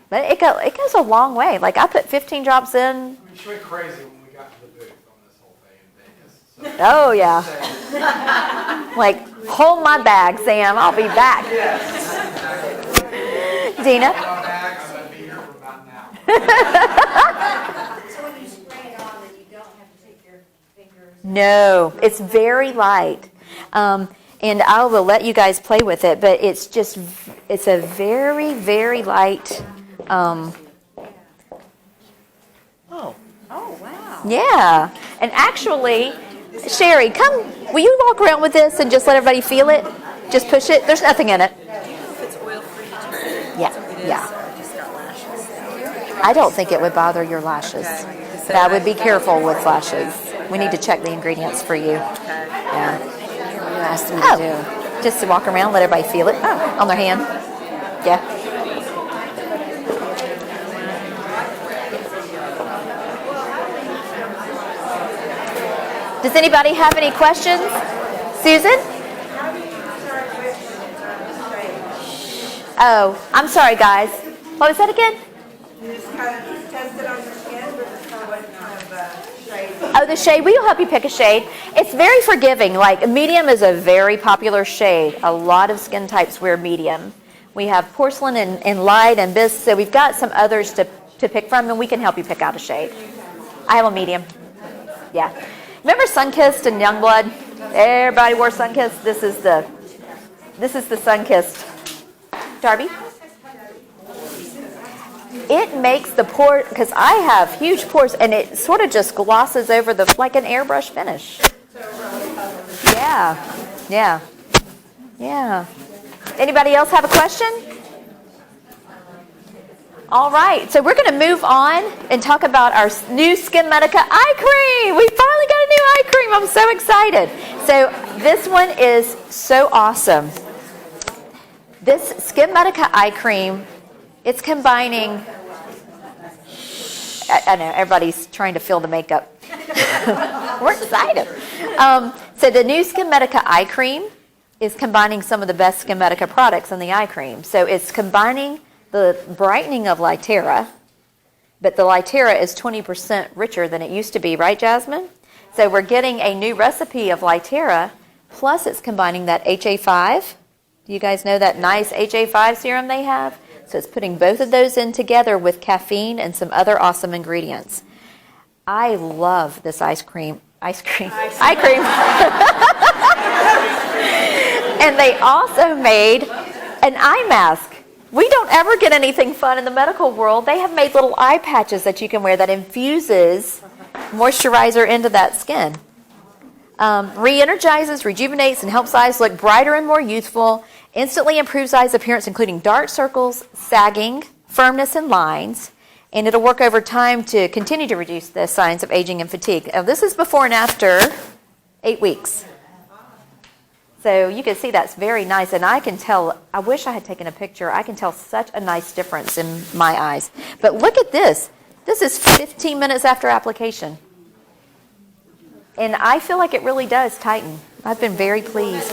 But it goes a long way. Like I put 15 drops in. I mean, she went crazy when we got to the booth on this whole thing in Vegas. So Oh, yeah. Like, hold my bag, Sam. I'll be back. yes. Dina? I'm going to be here for about an hour. So when you spray it on, then you don't have to take your fingers. No, it's very light. And I will let you guys play with it, but it's a very, very light. Oh, wow. Yeah. And actually, Sherry, will you walk around with this and just let everybody feel it? Just push it. There's nothing in it. Yeah. I don't think it would bother your lashes. But I would be careful with lashes. We need to check the ingredients for you. Yeah. Asked them to do. Just to walk around, let everybody feel it on their hand. Yeah. Does anybody have any questions? Susan? How do you start with shade? Oh, I'm sorry, guys. What was that again? You just kind of test it on your skin, but just kind of what kind of shade? Oh, the shade. We'll help you pick a shade. It's very forgiving. Like, medium is a very popular shade. A lot of skin types wear medium. We have porcelain and light and bisque, so we've got some others to pick from, and we can help you pick out a shade. I have a medium. Yeah. Remember Sunkissed and Youngblood? Everybody wore Sunkissed. This is the Sunkissed. Darby? It makes the pore, because I have huge pores, and it sort of just glosses over like an airbrush finish. Yeah. Anybody else have a question? All right, so we're going to move on and talk about our new Skin Medica eye cream. We finally got a new eye cream. I'm so excited. So this one is so awesome. This Skin Medica eye cream, it's combining, I know, everybody's trying to feel the makeup. We're excited. So the new Skin Medica eye cream is combining some of the best Skin Medica products in the eye cream. So it's combining the brightening of Litera, but the Litera is 20% richer than it used to be, right, Jasmine? So we're getting a new recipe of Litera, plus it's combining that HA5. Do you guys know that nice HA5 serum they have? So it's putting both of those in together with caffeine and some other awesome ingredients. I love this eye cream. And they also made an eye mask. We don't ever get anything fun in the medical world. They have made little eye patches that you can wear that infuses moisturizer into that skin. Re-energizes, rejuvenates, and helps eyes look brighter and more youthful. Instantly improves eyes' appearance, including dark circles, sagging, firmness, and lines. And it'll work over time to continue to reduce the signs of aging and fatigue. Now, this is before and after 8 weeks. So you can see that's very nice. And I can tell, I wish I had taken a picture. I can tell such a nice difference in my eyes. But look at this. This is 15 minutes after application. And I feel like it really does tighten. I've been very pleased.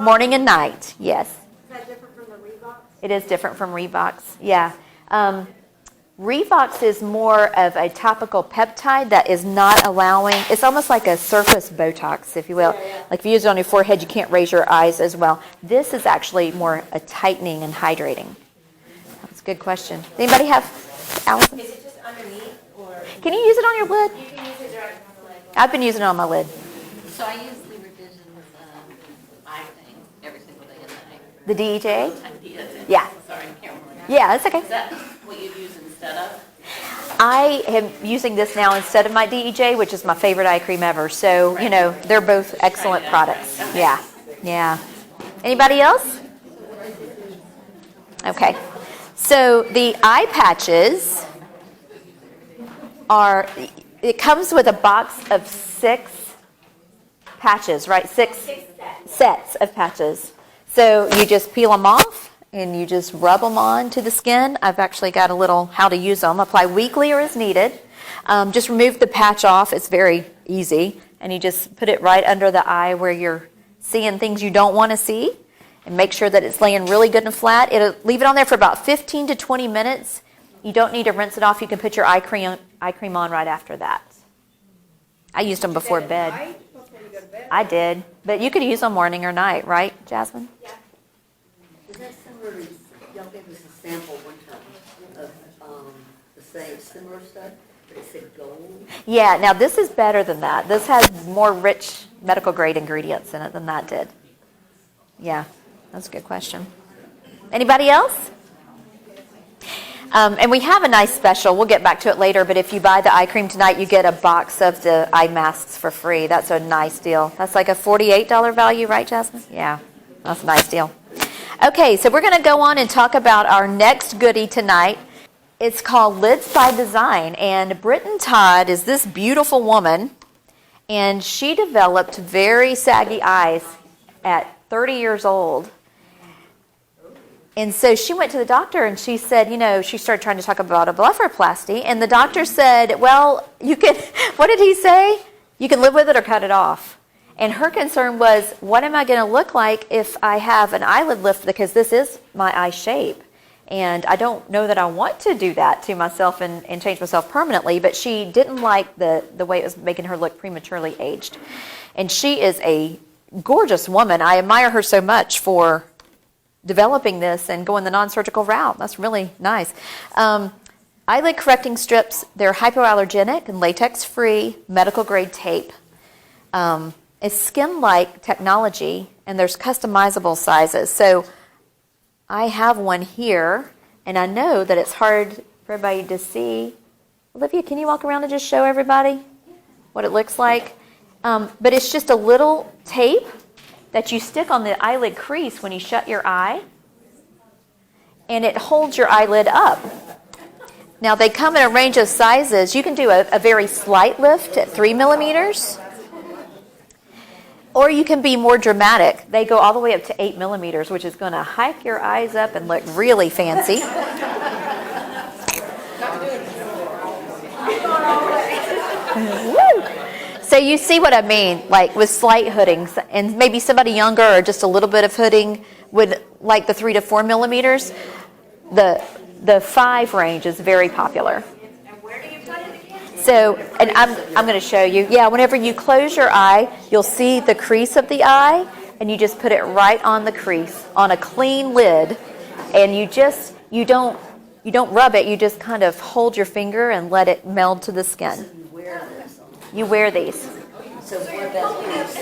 Morning and night, yes. Is that different from the Reeboks? It is different from Reeboks, yeah. Reeboks is more of a topical peptide that is not allowing, it's almost like a surface Botox, if you will. Like if you use it on your forehead, you can't raise your eyes as well. This is actually more a tightening and hydrating. That's a good question. Anybody have, Allison? Is it just underneath or? Can you use it on your lid? You can use it right on the leg. I've been using it on my lid. So I use the revisions eye thing every single day at night. The DEJ? Ideas. Yeah. Sorry, I can't remember. Yeah, that's okay. Is that what you'd use instead of? I am using this now instead of my DEJ, which is my favorite eye cream ever. So, you know, they're both excellent products. Yeah, yeah. Anybody else? Okay. So the eye patches are, it comes with a box of 6 patches, right? 6 sets of patches. So you just peel them off and you just rub them on to the skin. I've actually got a little how to use them. Apply weekly or as needed. Just remove the patch off. It's very easy. And you just put it right under the eye where you're seeing things you don't want to see. And make sure that it's laying really good and flat. Leave it on there for about 15 to 20 minutes. You don't need to rinse it off. You can put your eye cream on right after that. I used them before bed. I did. But you could use them morning or night, right, Jasmine? Yeah. Is that similar to, y'all gave us a sample one time of the same similar stuff, but it said gold? Yeah, now this is better than that. This has more rich medical grade ingredients in it than that did. Yeah, that's a good question. Anybody else? And we have a nice special. We'll get back to it later, but if you buy the eye cream tonight, you get a box of the eye masks for free. That's a nice deal. That's like a $48 value, right, Jasmine? Yeah, that's a nice deal. Okay, so we're going to go on and talk about our next goodie tonight. It's called Lids by Design, and Britton Todd is this beautiful woman, and she developed very saggy eyes at 30 years old. And so she went to the doctor and she said, you know, she started trying to talk about a blepharoplasty. And the doctor said, well, you can, what did he say? You can live with it or cut it off. And her concern was, what am I going to look like if I have an eyelid lift, because this is my eye shape. And I don't know that I want to do that to myself and change myself permanently, but she didn't like the way it was making her look prematurely aged. And she is a gorgeous woman. I admire her so much for developing this and going the non-surgical route. That's really nice. Eyelid correcting strips, they're hypoallergenic and latex-free, medical-grade tape. It's skin-like technology, and there's customizable sizes. So I have one here, and I know that it's hard for everybody to see. Olivia, can you walk around and just show everybody what it looks like? But it's just a little tape that you stick on the eyelid crease when you shut your eye, and it holds your eyelid up. Now, they come in a range of sizes. You can do a very slight lift at 3 millimeters, or you can be more dramatic. They go all the way up to 8 millimeters, which is going to hike your eyes up and look really fancy. Woo! So you see what I mean, like with slight hooding, and maybe somebody younger or just a little bit of hooding would like the 3 to 4 millimeters. The 5 range is very popular. And where do you put it again? So, and I'm going to show you. Yeah, whenever you close your eye, you'll see the crease of the eye, and you just put it right on the crease on a clean lid, and you don't rub it. You just kind of hold your finger and let it meld to the skin. You wear these. So what about these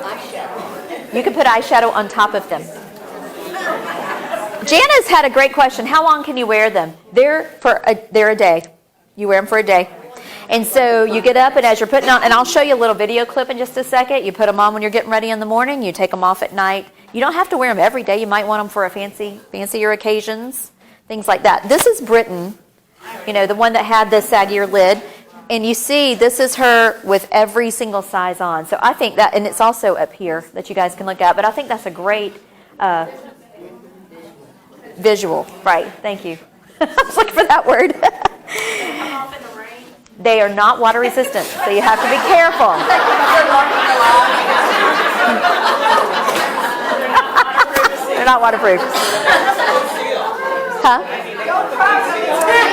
eyeshadow? You can put eyeshadow on top of them. Jana's had a great question. How long can you wear them? They're a day. You wear them for a day. And so you get up, and as you're putting on, and I'll show you a little video clip in just a second. You put them on when you're getting ready in the morning. You take them off at night. You don't have to wear them every day. You might want them for fancier occasions, things like that. This is Britain, the one that had the saggier lid. And you see, this is her with every single size on. So I think that, and it's also up here that you guys can look at, but I think that's a great visual. Right, thank you. I was looking for that word. They are not water resistant, so you have to be careful. They're not waterproof. Huh?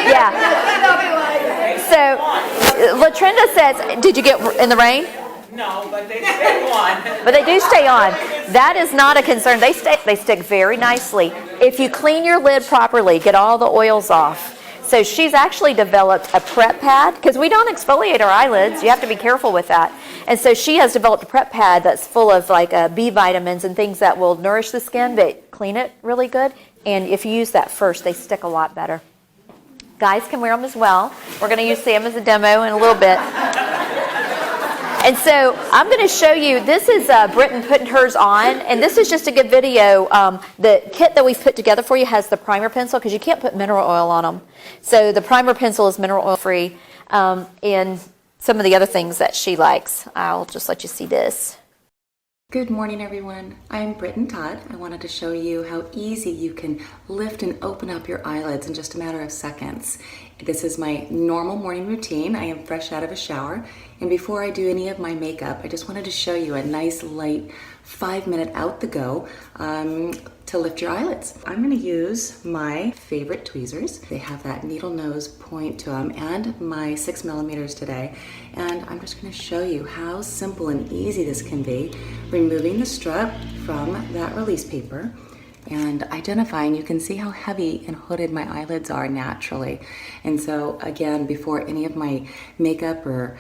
Yeah. So, LaTrinda says, did you get in the rain? No, but they stay on. But they do stay on. That is not a concern. They stick very nicely. If you clean your lid properly, get all the oils off. So she's actually developed a prep pad, because we don't exfoliate our eyelids. You have to be careful with that. And so she has developed a prep pad that's full of B vitamins and things that will nourish the skin but clean it really good. And if you use that first, they stick a lot better. Guys can wear them as well. We're going to use Sam as a demo in a little bit. And so I'm going to show you, this is Britton putting hers on, and this is just a good video. The kit that we've put together for you has the primer pencil, because you can't put mineral oil on them. So the primer pencil is mineral oil free, and some of the other things that she likes. I'll just let you see this. Good morning, everyone. I'm Britton Todd. I wanted to show you how easy you can lift and open up your eyelids in just a matter of seconds. This is my normal morning routine. I am fresh out of a shower, and before I do any of my makeup, I just wanted to show you a nice light 5-minute out the go to lift your eyelids. I'm going to use my favorite tweezers. They have that needle nose point to them, and my 6 millimeters today. And I'm just going to show you how simple and easy this can be, removing the strip from that release paper and identifying. You can see how heavy and hooded my eyelids are naturally. And so again, before any of my makeup or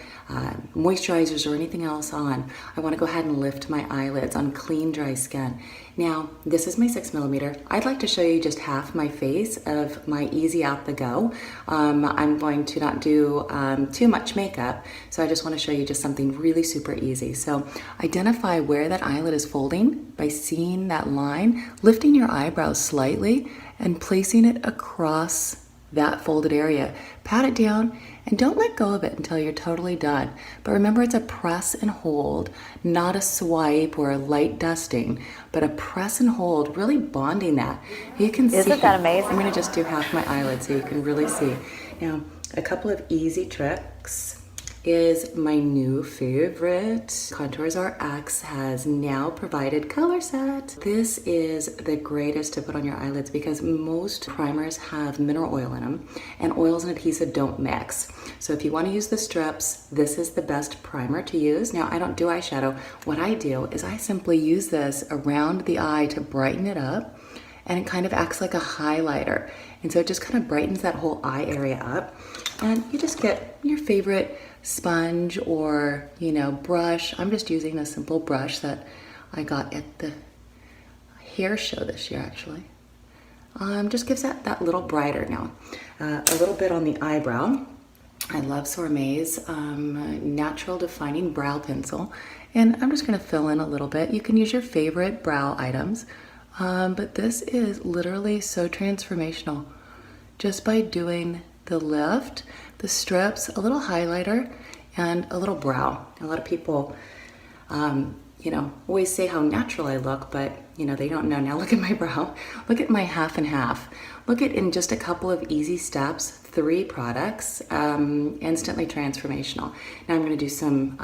moisturizers or anything else on, I want to go ahead and lift my eyelids on clean, dry skin. Now, this is my 6 millimeter. I'd like to show you just half my face of my easy out the go. I'm going to not do too much makeup, so I just want to show you just something really super easy. So identify where that eyelid is folding by seeing that line, lifting your eyebrows slightly and placing it across that folded area. Pat it down and don't let go of it until you're totally done. But remember, it's a press and hold, not a swipe or a light dusting, but a press and hold, really bonding that. You can see. Isn't that amazing? I'm going to just do half my eyelid so you can really see. Now, a couple of easy tricks. is my new favorite. Contours RX has now provided color set. This is the greatest to put on your eyelids because most primers have mineral oil in them, and oils and adhesive don't mix. So if you want to use the strips, this is the best primer to use. Now, I don't do eyeshadow. What I do is I simply use this around the eye to brighten it up, and it kind of acts like a highlighter. And so it just kind of brightens that whole eye area up. And you just get your favorite sponge or, you know, brush. I'm just using a simple brush that I got at the hair show this year, actually. Just gives that little brighter now. A little bit on the eyebrow. I love Sormay's Natural Defining Brow Pencil. And I'm just gonna fill in a little bit. You can use your favorite brow items. But this is literally so transformational. Just by doing the lift, the strips, a little highlighter, and a little brow. A lot of people, you know, always say how natural I look, but, you know, they don't know. Now look at my brow. Look at my half and half. Look at, in just a couple of easy steps, 3 products, instantly transformational. Now I'm going to do some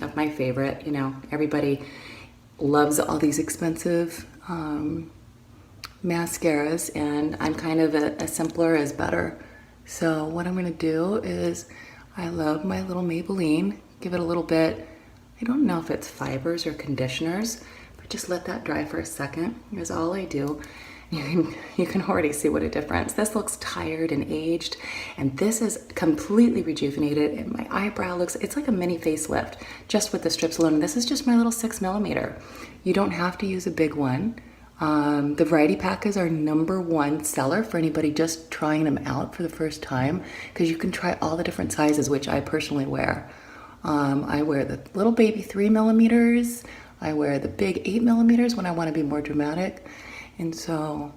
of my favorite. You know, everybody loves all these expensive mascaras, and I'm kind of a simpler is better. So what I'm going to do is, I love my little Maybelline. Give it a little bit, I don't know if it's fibers or conditioners, but just let that dry for a second. That's all I do. You can already see what a difference. This looks tired and aged, and this is completely rejuvenated, and my eyebrow looks, it's like a mini facelift just with the strips alone. This is just my little 6mm. You don't have to use a big one. The variety pack is our #1 seller for anybody just trying them out for the first time, because you can try all the different sizes, which I personally wear. I wear the little baby 3mm. I wear the big 8mm when I want to be more dramatic. And so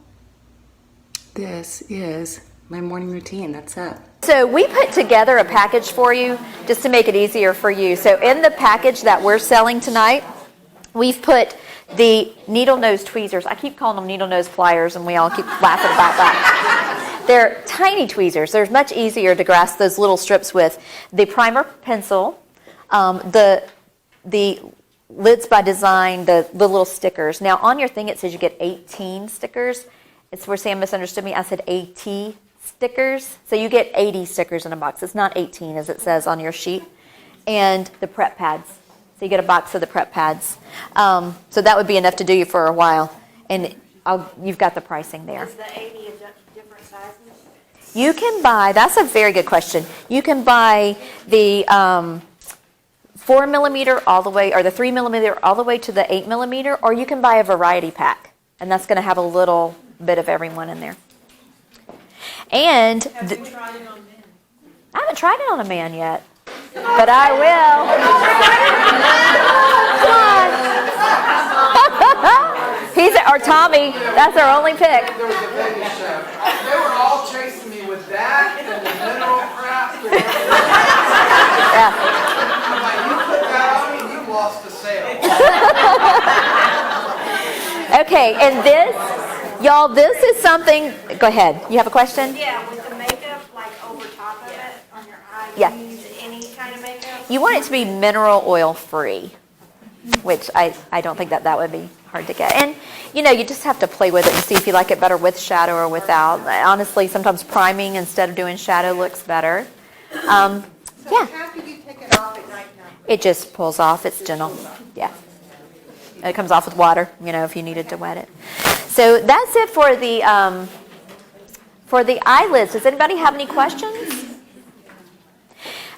this is my morning routine. That's it. So we put together a package for you just to make it easier for you. So in the package that we're selling tonight, we've put the needle nose tweezers. I keep calling them needle nose pliers, and we all keep laughing about that. They're tiny tweezers. They're much easier to grasp those little strips with. The primer pencil, the Lids by Design, the little stickers. Now on your thing it says you get 18 stickers. It's where Sam misunderstood me. I said 80 stickers. So you get 80 stickers in a box. It's not 18 as it says on your sheet. And the prep pads. So you get a box of the prep pads. So that would be enough to do you for a while. And you've got the pricing there. Is the 80 different sizes? You can buy, that's a very good question. You can buy the 4mm all the way, or the 3mm all the way to the 8mm, or you can buy a variety pack. And that's going to have a little bit of everyone in there. And Have you tried it on men? I haven't tried it on a man yet, but I will. He's or Tommy. That's our only pick. There was a baby chef. They were all chasing me with that and the mineral crap. Yeah. I'm like, you put that on me, you lost the sale. Okay, and this, y'all, this is something. Go ahead. You have a question? Yeah, with the makeup, like over top of it on your eye, Yeah. do you use any kind of makeup? You want it to be mineral oil free, which I don't think that would be hard to get. And, you know, you just have to play with it and see if you like it better with shadow or without. Honestly, sometimes priming instead of doing shadow looks better. So Yeah. how can you take it off at night now? It just pulls off. It's gentle. Yeah. And it comes off with water, you know, if you needed to wet it. So that's it for the eyelids. Does anybody have any questions?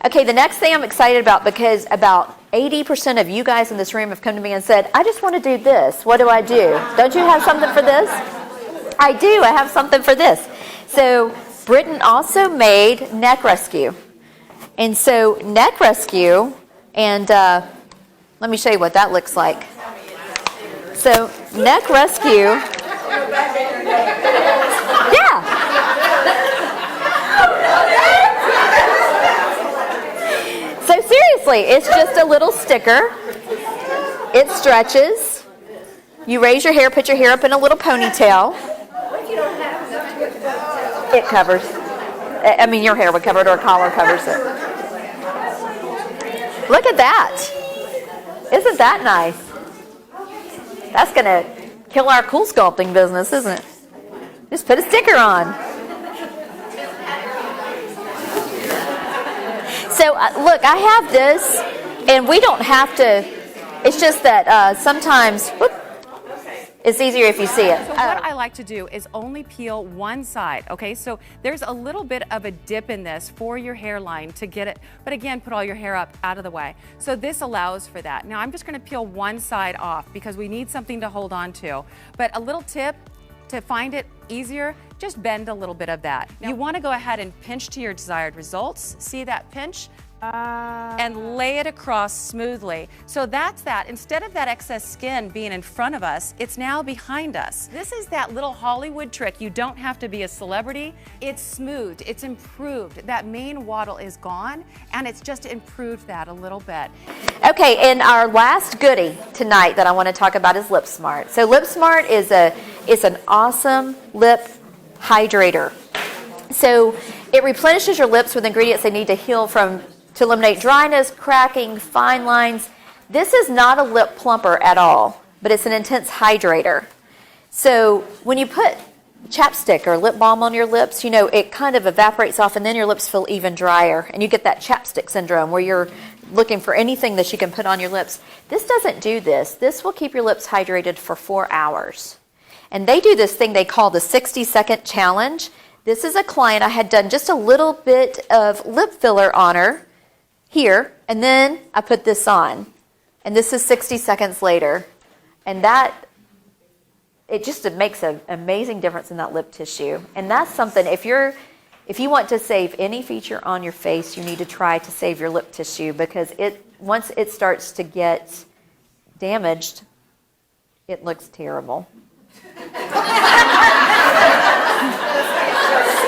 Okay, the next thing I'm excited about, because about 80% of you guys in this room have come to me and said, I just want to do this. What do I do? Don't you have something for this? I do. I have something for this. So Britton also made Neck Rescue. And so Neck Rescue, and let me show you what that looks like. So Neck Rescue, yeah. So seriously, it's just a little sticker. It stretches. You raise your hair, put your hair up in a little ponytail. It covers. I mean, your hair would cover it, or a collar covers it. Look at that. Isn't that nice? That's going to kill our CoolSculpting business, isn't it? Just put a sticker on. So, look, I have this, and we don't have to, it's just that sometimes, whoop, it's easier if you see it. So what I like to do is only peel one side, okay? So there's a little bit of a dip in this for your hairline to get it, but again, put all your hair up out of the way. So this allows for that. Now I'm just gonna peel one side off because we need something to hold on to. But a little tip to find it easier, just bend a little bit of that. Now, you wanna go ahead and pinch to your desired results. See that pinch? And lay it across smoothly. So that's that. Instead of that excess skin being in front of us, it's now behind us. This is that little Hollywood trick. You don't have to be a celebrity. It's smoothed, it's improved. That main waddle is gone, and it's just improved that a little bit. Okay, and our last goodie tonight that I want to talk about is LipSmart. So LipSmart is an awesome lip hydrator. So it replenishes your lips with ingredients they need to heal to eliminate dryness, cracking, fine lines. This is not a lip plumper at all, but it's an intense hydrator. So when you put chapstick or lip balm on your lips, you know, it kind of evaporates off and then your lips feel even drier and you get that chapstick syndrome where you're looking for anything that you can put on your lips. This doesn't do this. This will keep your lips hydrated for 4 hours. And they do this thing they call the 60-second challenge. This is a client I had done just a little bit of lip filler on her here, and then I put this on. And this is 60 seconds later. And it just makes an amazing difference in that lip tissue. And that's something, if you want to save any feature on your face, you need to try to save your lip tissue because once it starts to get damaged, it looks terrible.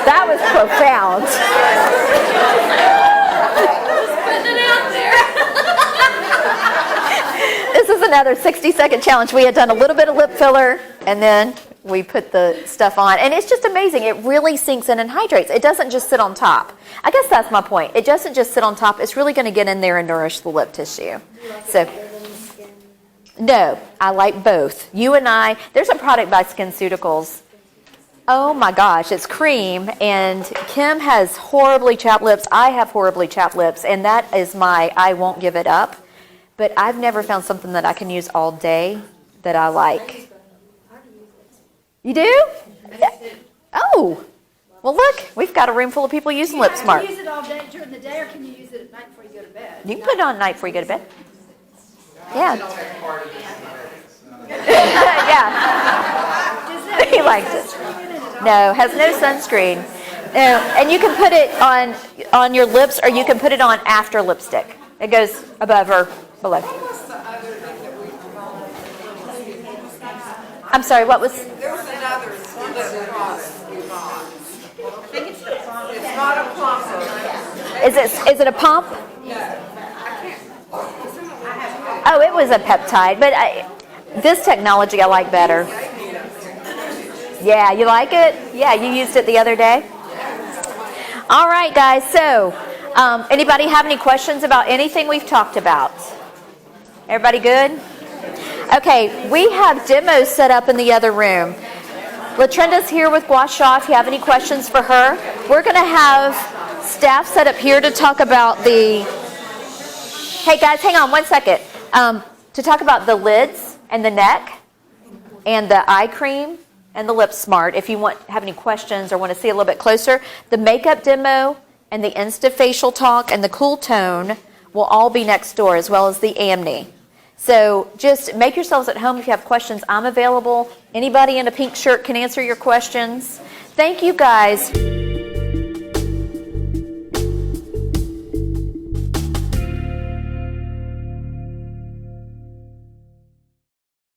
That was profound. This is another 60-second challenge. We had done a little bit of lip filler, and then we put the stuff on. And it's just amazing. It really sinks in and hydrates. It doesn't just sit on top. I guess that's my point. It doesn't just sit on top. It's really going to get in there and nourish the lip tissue. No, I like both. There's a product by SkinCeuticals. Oh my gosh, it's cream, and Kim has horribly chapped lips. I have horribly chapped lips, and that is I won't give it up. But I've never found something that I can use all day that I like. You do? Oh, well look, we've got a room full of people using LipSmart. Can you use it all day during the day, or can you use it at night before you go to bed? You can put it on at night before you go to bed. Yeah. Yeah. He liked it. No, has no sunscreen. No, and you can put it on your lips, or you can put it on after lipstick. It goes above or below. I'm sorry, what was? There was another lip product you bought. I think it's the pump. It's not a plumper. Is it a pump? Yeah. Oh, it was a peptide, but this technology I like better. Yeah, you like it? Yeah, you used it the other day? All right, guys, so anybody have any questions about anything we've talked about? Everybody good? Okay, we have demos set up in the other room. LaTrenda's here with Gua Sha if you have any questions for her. We're going to have staff set up here to talk about the... Hey, guys, hang on one second. To talk about the lids and the neck and the eye cream and the LipSmart, if you have any questions or want to see a little bit closer. The makeup demo and the INSTAFACIAL talk and the CoolTone will all be next door, as well as the Amni. So just make yourselves at home if you have questions. I'm available. Anybody in a pink shirt can answer your questions. Thank you, guys.